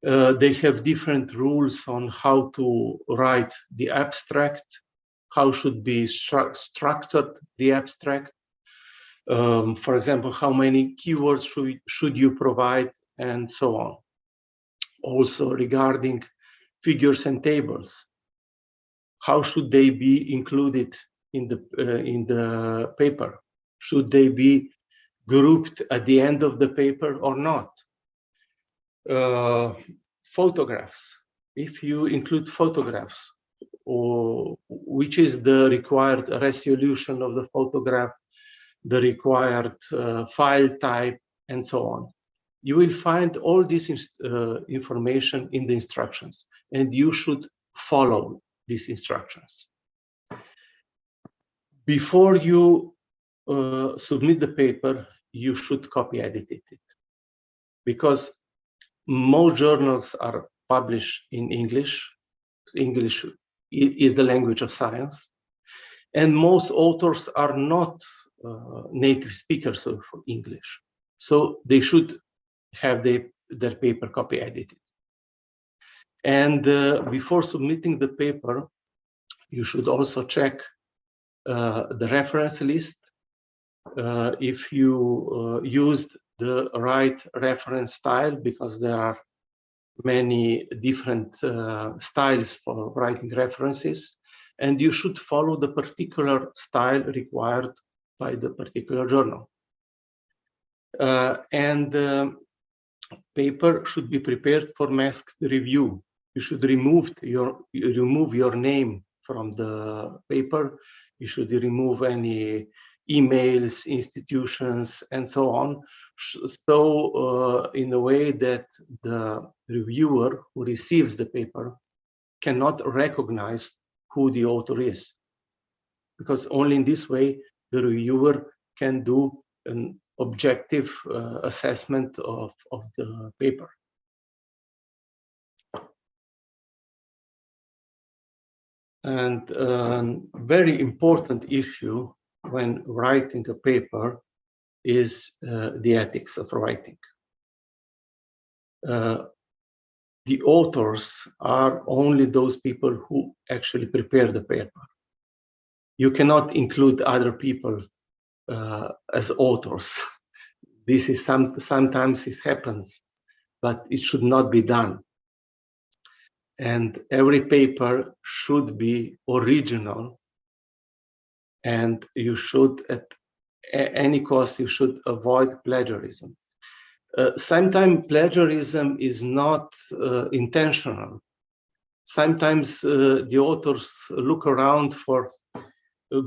They have different rules on how to write the abstract, how should be structured the abstract. For example, how many keywords should you provide, and so on. Also regarding figures and tables, how should they be included in the paper? Should they be grouped at the end of the paper or not? Photographs, if you include photographs, or which is the required resolution of the photograph, the required file type, and so on. You will find all this information in the instructions, and you should follow these instructions. Before you submit the paper, you should copy edit it, because most journals are published in English. English is the language of science, and most authors are not native speakers of English, so they should have their paper copy edited. And before submitting the paper, you should also check the reference list. If you used the right reference style, because there are many different styles for writing references, and you should follow the particular style required by the particular journal. Paper should be prepared for masked review. You should remove your name from the paper. You should remove any emails, institutions, and so on. So in a way that the reviewer who receives the paper cannot recognize who the author is, because only in this way the reviewer can do an objective assessment of the paper. And a very important issue when writing a paper is the ethics of writing. The authors are only those people who actually prepare the paper. You cannot include other people as authors. This is sometimes it happens, but it should not be done. And every paper should be original, and you should, at any cost, you should avoid plagiarism. Sometimes plagiarism is not intentional. Sometimes the authors look around for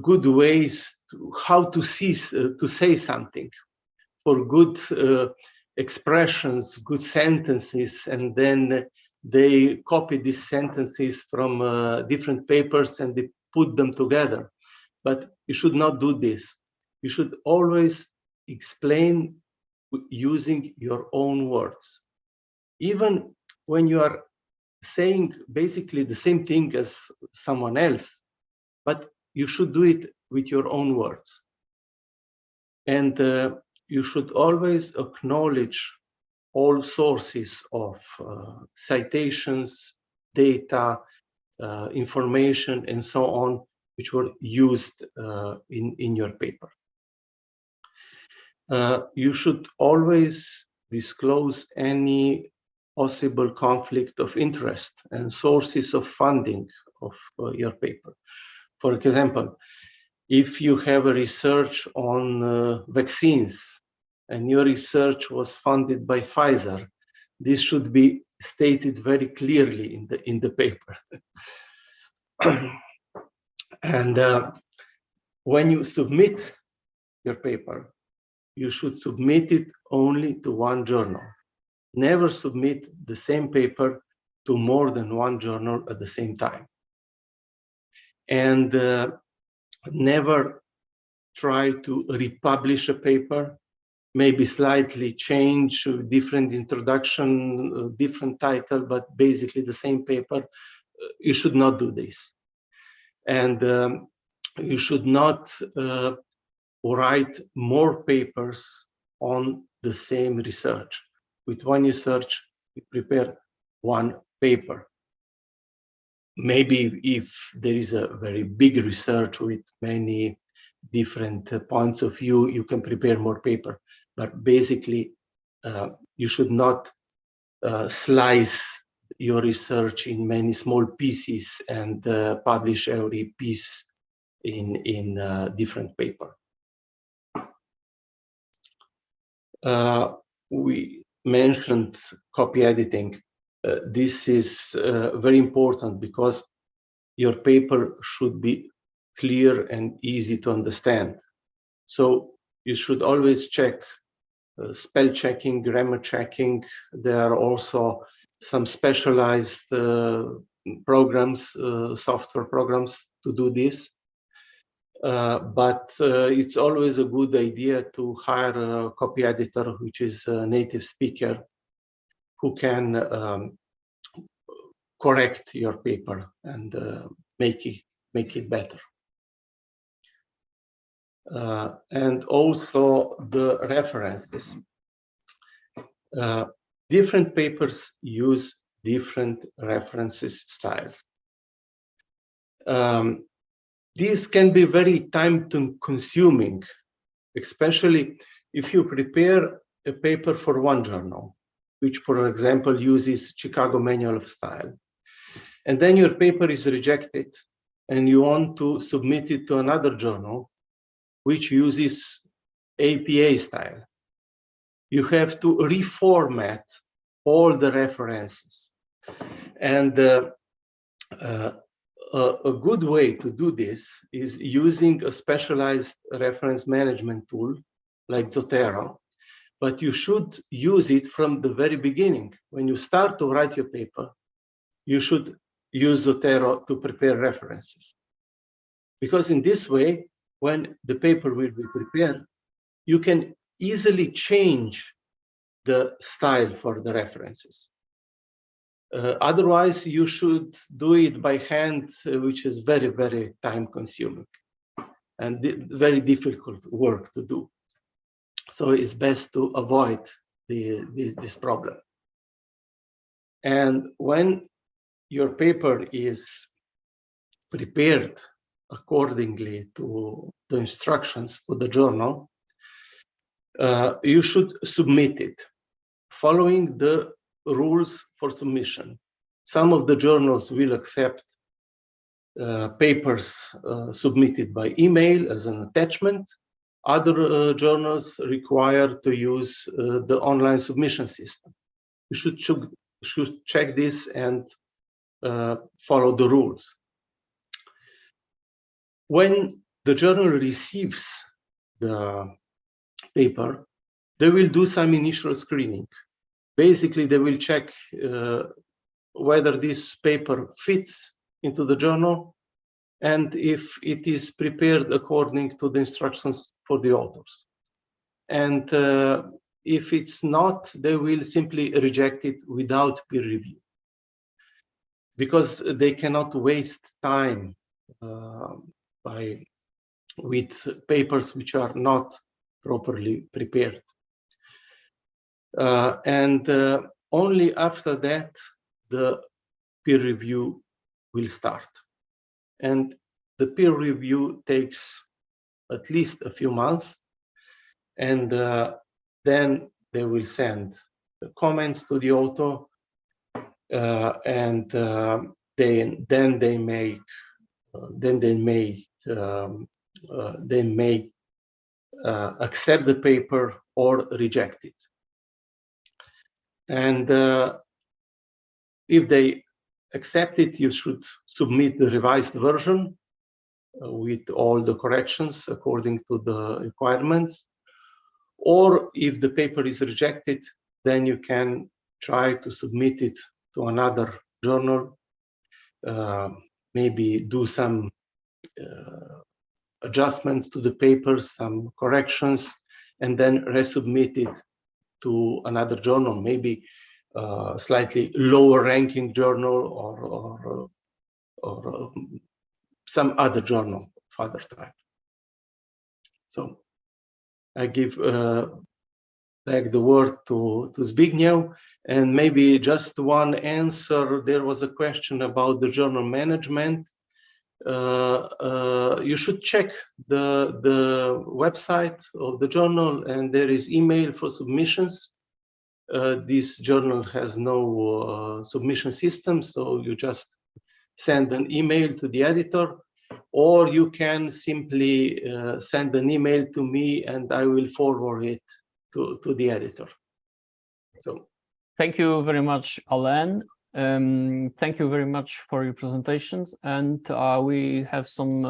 good ways how to say something, for good expressions, good sentences, and then they copy these sentences from different papers and they put them together. But you should not do this. You should always explain using your own words. Even when you are saying basically the same thing as someone else, but you should do it with your own words. And you should always acknowledge all sources of citations, data, information, and so on, which were used in your paper. You should always disclose any possible conflict of interest and sources of funding of your paper. For example, if you have a research on vaccines and your research was funded by Pfizer, this should be stated very clearly in the paper. And when you submit your paper, you should submit it only to one journal. Never submit the same paper to more than one journal at the same time. And never try to republish a paper, maybe slightly change, different introduction, different title, but basically the same paper. You should not do this. And you should not write more papers on the same research. With one research, you prepare one paper. Maybe if there is a very big research with many different points of view, you can prepare more paper. But basically, you should not slice your research in many small pieces and publish every piece in different paper. We mentioned copy editing. This is very important because your paper should be clear and easy to understand. So you should always check spell checking, grammar checking. There are also some specialized programs, software programs to do this. But it's always a good idea to hire a copy editor, which is a native speaker, who can correct your paper and make it better. And also the references. Different papers use different references styles. These can be very time-consuming, especially if you prepare a paper for one journal, which, for example, uses Chicago Manual of Style. And then your paper is rejected, and you want to submit it to another journal, which uses APA style. You have to reformat all the references. And a good way to do this is using a specialized reference management tool like Zotero, but you should use it from the very beginning. When you start to write your paper, you should use Zotero to prepare references. Because in this way, when the paper will be prepared, you can easily change the style for the references. Otherwise, you should do it by hand, which is very, very time-consuming and very difficult work to do. So it's best to avoid this problem. And when your paper is prepared accordingly to the instructions for the journal, you should submit it following the rules for submission. Some of the journals will accept papers submitted by email as an attachment. Other journals require to use the online submission system. You should check this and follow the rules. When the journal receives the paper, they will do some initial screening. Basically, they will check whether this paper fits into the journal and if it is prepared according to the instructions for the authors. And if it's not, they will simply reject it without peer review, because they cannot waste time with papers which are not properly prepared. And only after that, the peer review will start. And the peer review takes at least a few months. And then they will send the comments to the author, and then they may accept the paper or reject it. And if they accept it, you should submit the revised version with all the corrections according to the requirements. Or if the paper is rejected, then you can try to submit it to another journal, maybe do some adjustments to the paper, some corrections, and then resubmit it to another journal, maybe slightly lower ranking journal or some other journal of other type. So I give back the word to Zbigniew, and maybe just one answer. There was a question about the journal management. You should check the website of the journal, and there is email for submissions. This journal has no submission system, so you just send an email to the editor, or you can simply send an email to me and I will forward it to the editor. So thank you very much, Alain. Thank you very much for your presentations, and we have some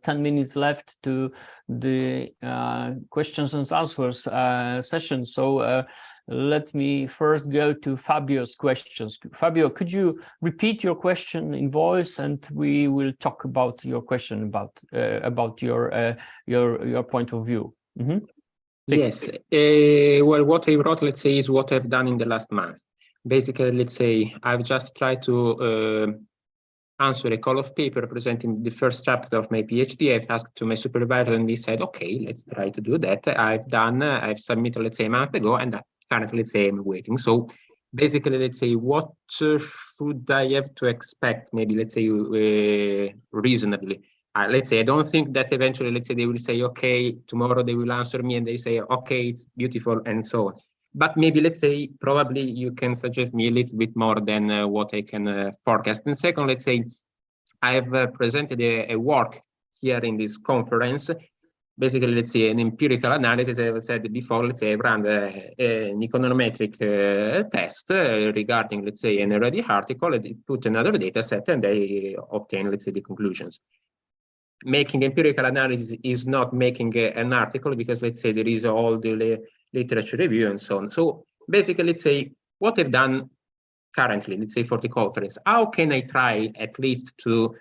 10 minutes left to the questions and answers session. So let me first go to Fabio's questions. Fabio, could you repeat your question in voice, and we will talk about your question about your point of view. Mm-hmm. Yes. Well, what I wrote, let's say, is what I've done in the last month. Basically, let's say I've just tried to answer a call of paper presenting the first chapter of my PhD. I've asked to my supervisor, and he said, "Okay, let's try to do that." I've submitted, let's say, a month ago, and currently, let's say, I'm waiting. So basically, let's say, what should I have to expect? Maybe, let's say, reasonably. Let's say, I don't think that eventually, let's say, they will say, "Okay, tomorrow they will answer me," and they say, "Okay, it's beautiful," and so on. But maybe, let's say, probably you can suggest me a little bit more than what I can forecast. And second, let's say, I've presented a work here in this conference. Basically, let's say, an empirical analysis. As I said before, let's say, I ran an econometric test regarding, let's say, an already article, and put another data set, and I obtain, let's say, the conclusions. Making empirical analysis is not making an article, because, let's say, there is all the literature review and so on. So basically, let's say, what I've done currently, let's say, for the conference, how can I try at least to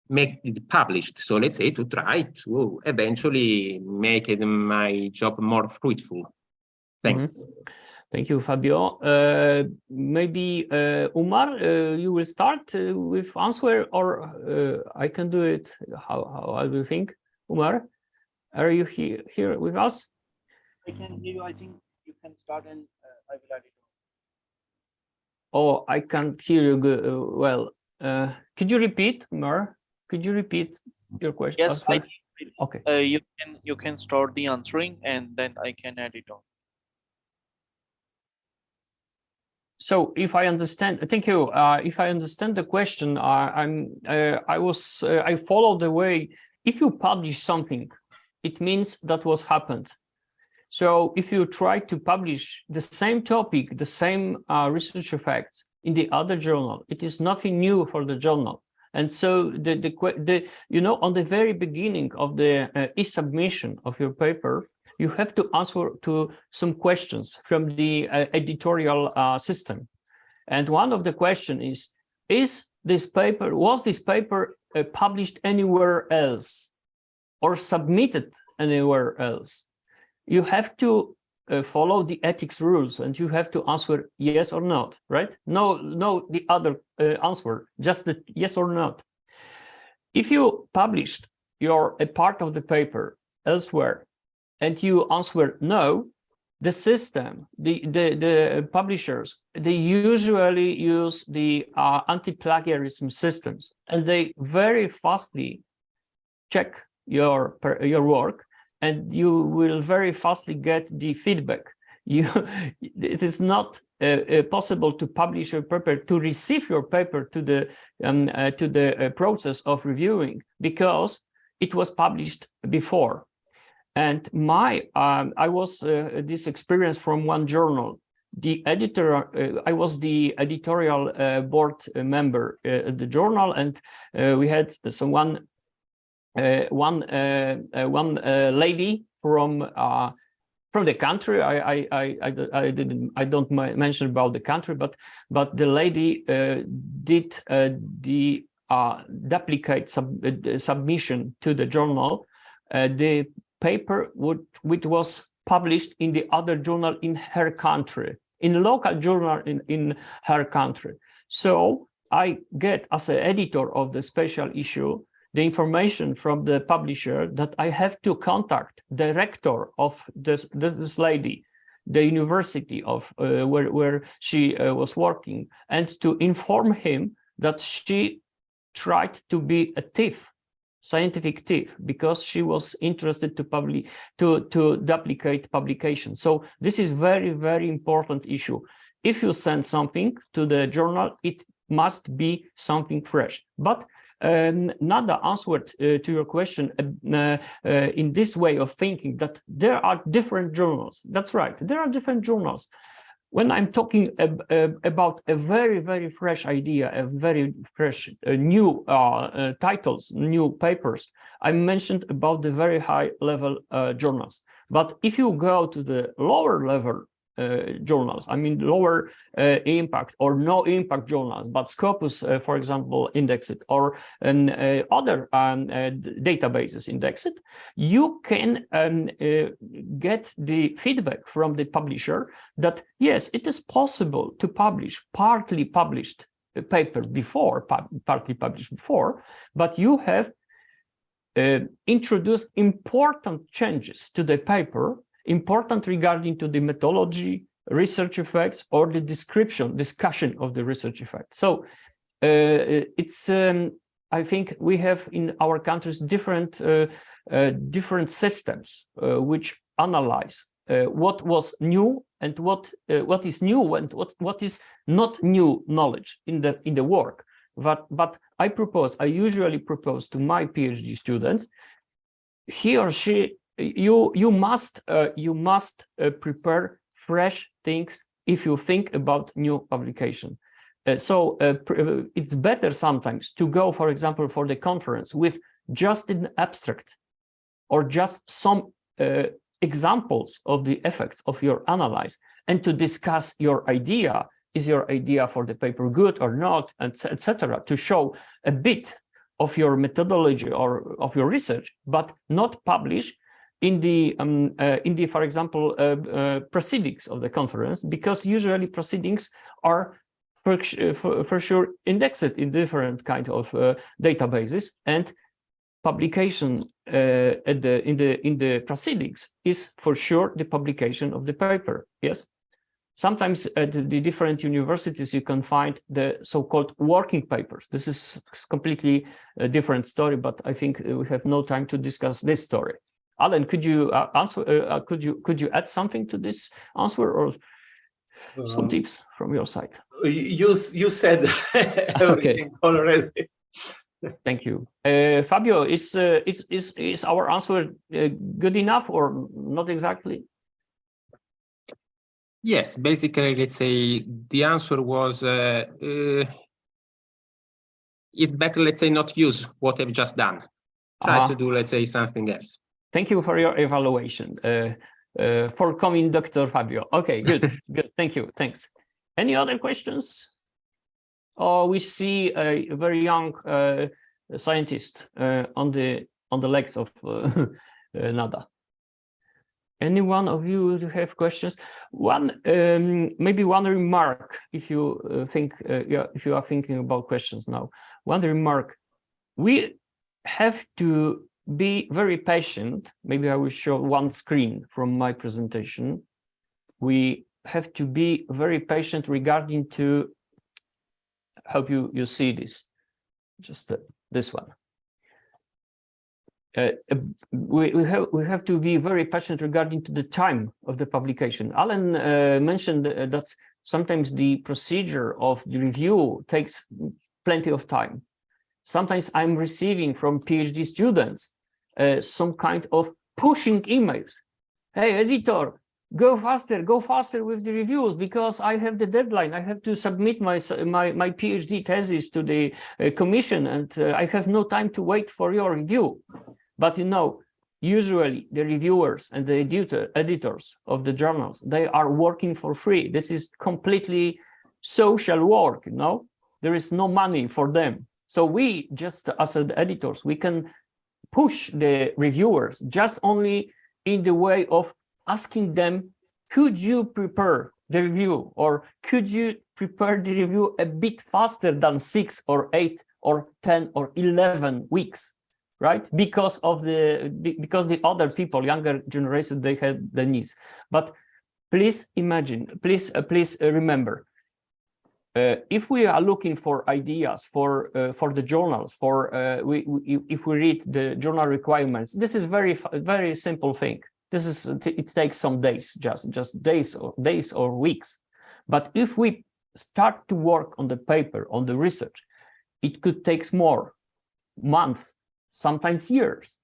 make it published? So let's say, to try to eventually make my job more fruitful. Thanks. Mm-hmm. Thank you, Fabio. Maybe Umar, you will start with answer, or I can do it. How do you think, Umar? Are you here with us? I can hear you. I think you can start, and I will add it. Oh, I can't hear you good. Well, could you repeat, Umar? Could you repeat your question? Yes, I can. Okay. You can start the answering, and then I can add it on. So, if I understand, thank you. If I understand the question, I follow the way. If you publish something, it means that was happened. So if you try to publish the same topic, the same research effects in the other journal, it is nothing new for the journal. And so you know, on the very beginning of the e-submission of your paper, you have to answer to some questions from the editorial system. And one of the questions was this paper published anywhere else or submitted anywhere else? You have to follow the ethics rules, and you have to answer yes or not, right? No, the other answer, just the yes or not. If you published a part of the paper elsewhere, and you answer no, the system, the publishers, they usually use the anti-plagiarism systems, and they very fastly check your work, and you will very fastly get the feedback. It is not possible to publish your paper, to receive your paper to the process of reviewing, because it was published before. And I was this experience from one journal. The editor, I was the editorial board member at the journal, and we had one lady from the country. I don't mention about the country, but the lady did the duplicate submission to the journal. The paper which was published in the other journal in her country, in a local journal in her country. So I get, as an editor of the special issue, the information from the publisher that I have to contact the rector of this lady, the university of where she was working, and to inform him that she tried to be a thief, scientific thief, because she was interested to duplicate publication. So this is very, very important issue. If you send something to the journal, it must be something fresh. But Nada answered to your question in this way of thinking, that there are different journals. That's right, there are different journals. When I'm talking about a very, very fresh idea, a very fresh new titles, new papers, I mentioned about the very high level journals. But if you go to the lower level journals, I mean lower impact or no impact journals, but Scopus, for example, indexed, or other databases indexed, you can get the feedback from the publisher that yes, it is possible to publish partly published paper before, partly published before, but you have introduced important changes to the paper, important regarding to the methodology, research effects, or the discussion of the research effects. So it's I think we have in our countries different systems which analyze what was new and what is new and what is not new knowledge in the work. But I usually propose to my PhD students, he or she, you must prepare fresh things if you think about new publication. So it's better sometimes to go, for example, for the conference with just an abstract or just some examples of the effects of your analysis, and to discuss your idea. Is your idea for the paper good or not, etc., to show a bit of your methodology or of your research, but not publish in the for example proceedings of the conference, because usually proceedings are for sure indexed in different kind of databases, and publication in the proceedings is for sure the publication of the paper. Yes, sometimes at the different universities you can find the so-called working papers. This is completely a different story, but I think we have no time to discuss this story. Alan, could you answer? Could you add something to this answer, or some tips from your side? You said everything already. Thank you, Fabio. Is our answer good enough or not exactly? Yes, basically, let's say the answer was it's better, let's say, not use what I've just done. Try to do, let's say, something else. Thank you for your evaluation. For coming, Dr. Fabio. Okay, good, good. Thank you. Thanks. Any other questions? Oh, we see a very young scientist on the legs of Nada. Any one of you have questions? Maybe one remark, if you think, if you are thinking about questions now. One remark: we have to be very patient. Maybe I will show one screen from my presentation. We have to be very patient regarding to, hope you see this, just this one. We have to be very patient regarding to the time of the publication. Alan mentioned that sometimes the procedure of the review takes plenty of time. Sometimes I'm receiving from PhD students some kind of pushing emails. Hey, editor, go faster with the reviews because I have the deadline. I have to submit my PhD thesis to the commission, and I have no time to wait for your review. But you know, usually the reviewers and the editors of the journals, they are working for free. This is completely social work, you know. There is no money for them. So we just, as editors, we can push the reviewers just only in the way of asking them, could you prepare the review, or could you prepare the review a bit faster than 6 or 8 or 10 or 11 weeks, right? Because the other people, younger generation, they had the needs. But please imagine, please remember, if we are looking for ideas for the journals, if we read the journal requirements, this is very simple thing. This is, it takes some days, just days or weeks. But if we start to work on the paper, on the research, it could take more months, sometimes years.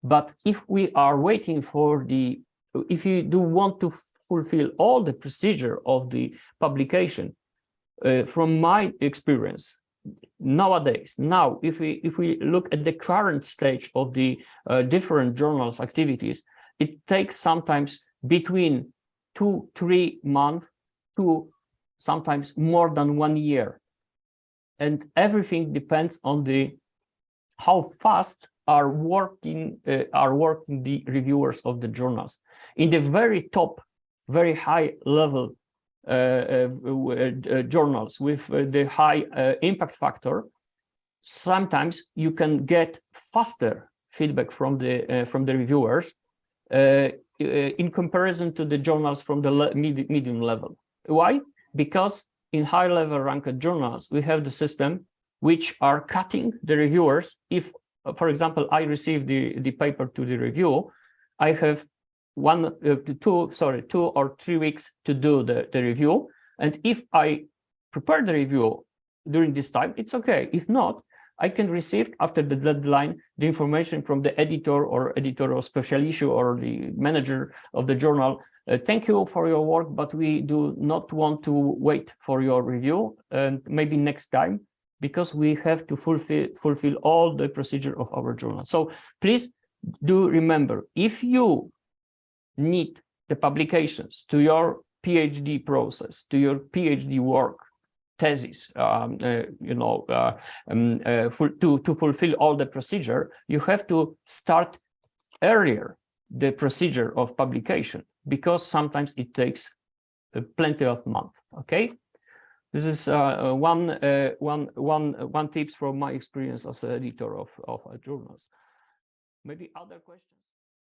But if we are waiting for if you do want to fulfill all the procedure of the publication, from my experience, nowadays, if we look at the current stage of the different journals activities, it takes sometimes between 2-3 months to sometimes more than 1 year. And everything depends on how fast are working the reviewers of the journals. In the very top, very high level journals with the high impact factor, sometimes you can get faster feedback from the reviewers in comparison to the journals from the medium level. Why? Because in high level ranked journals, we have the system which are cutting the reviewers. If, for example, I receive the paper to the review, I have 2 or 3 weeks to do the review. And if I prepare the review during this time, it's okay. If not, I can receive after the deadline the information from the editor of special issue or the manager of the journal. Thank you for your work, but we do not want to wait for your review, and maybe next time, because we have to fulfill all the procedure of our journal. So please do remember, if you need the publications to your PhD process, to your PhD work, thesis, to fulfill all the procedure, you have to start earlier the procedure of publication, because sometimes it takes plenty of months. Okay, this is one tips from my experience as an editor of journals. Maybe other questions?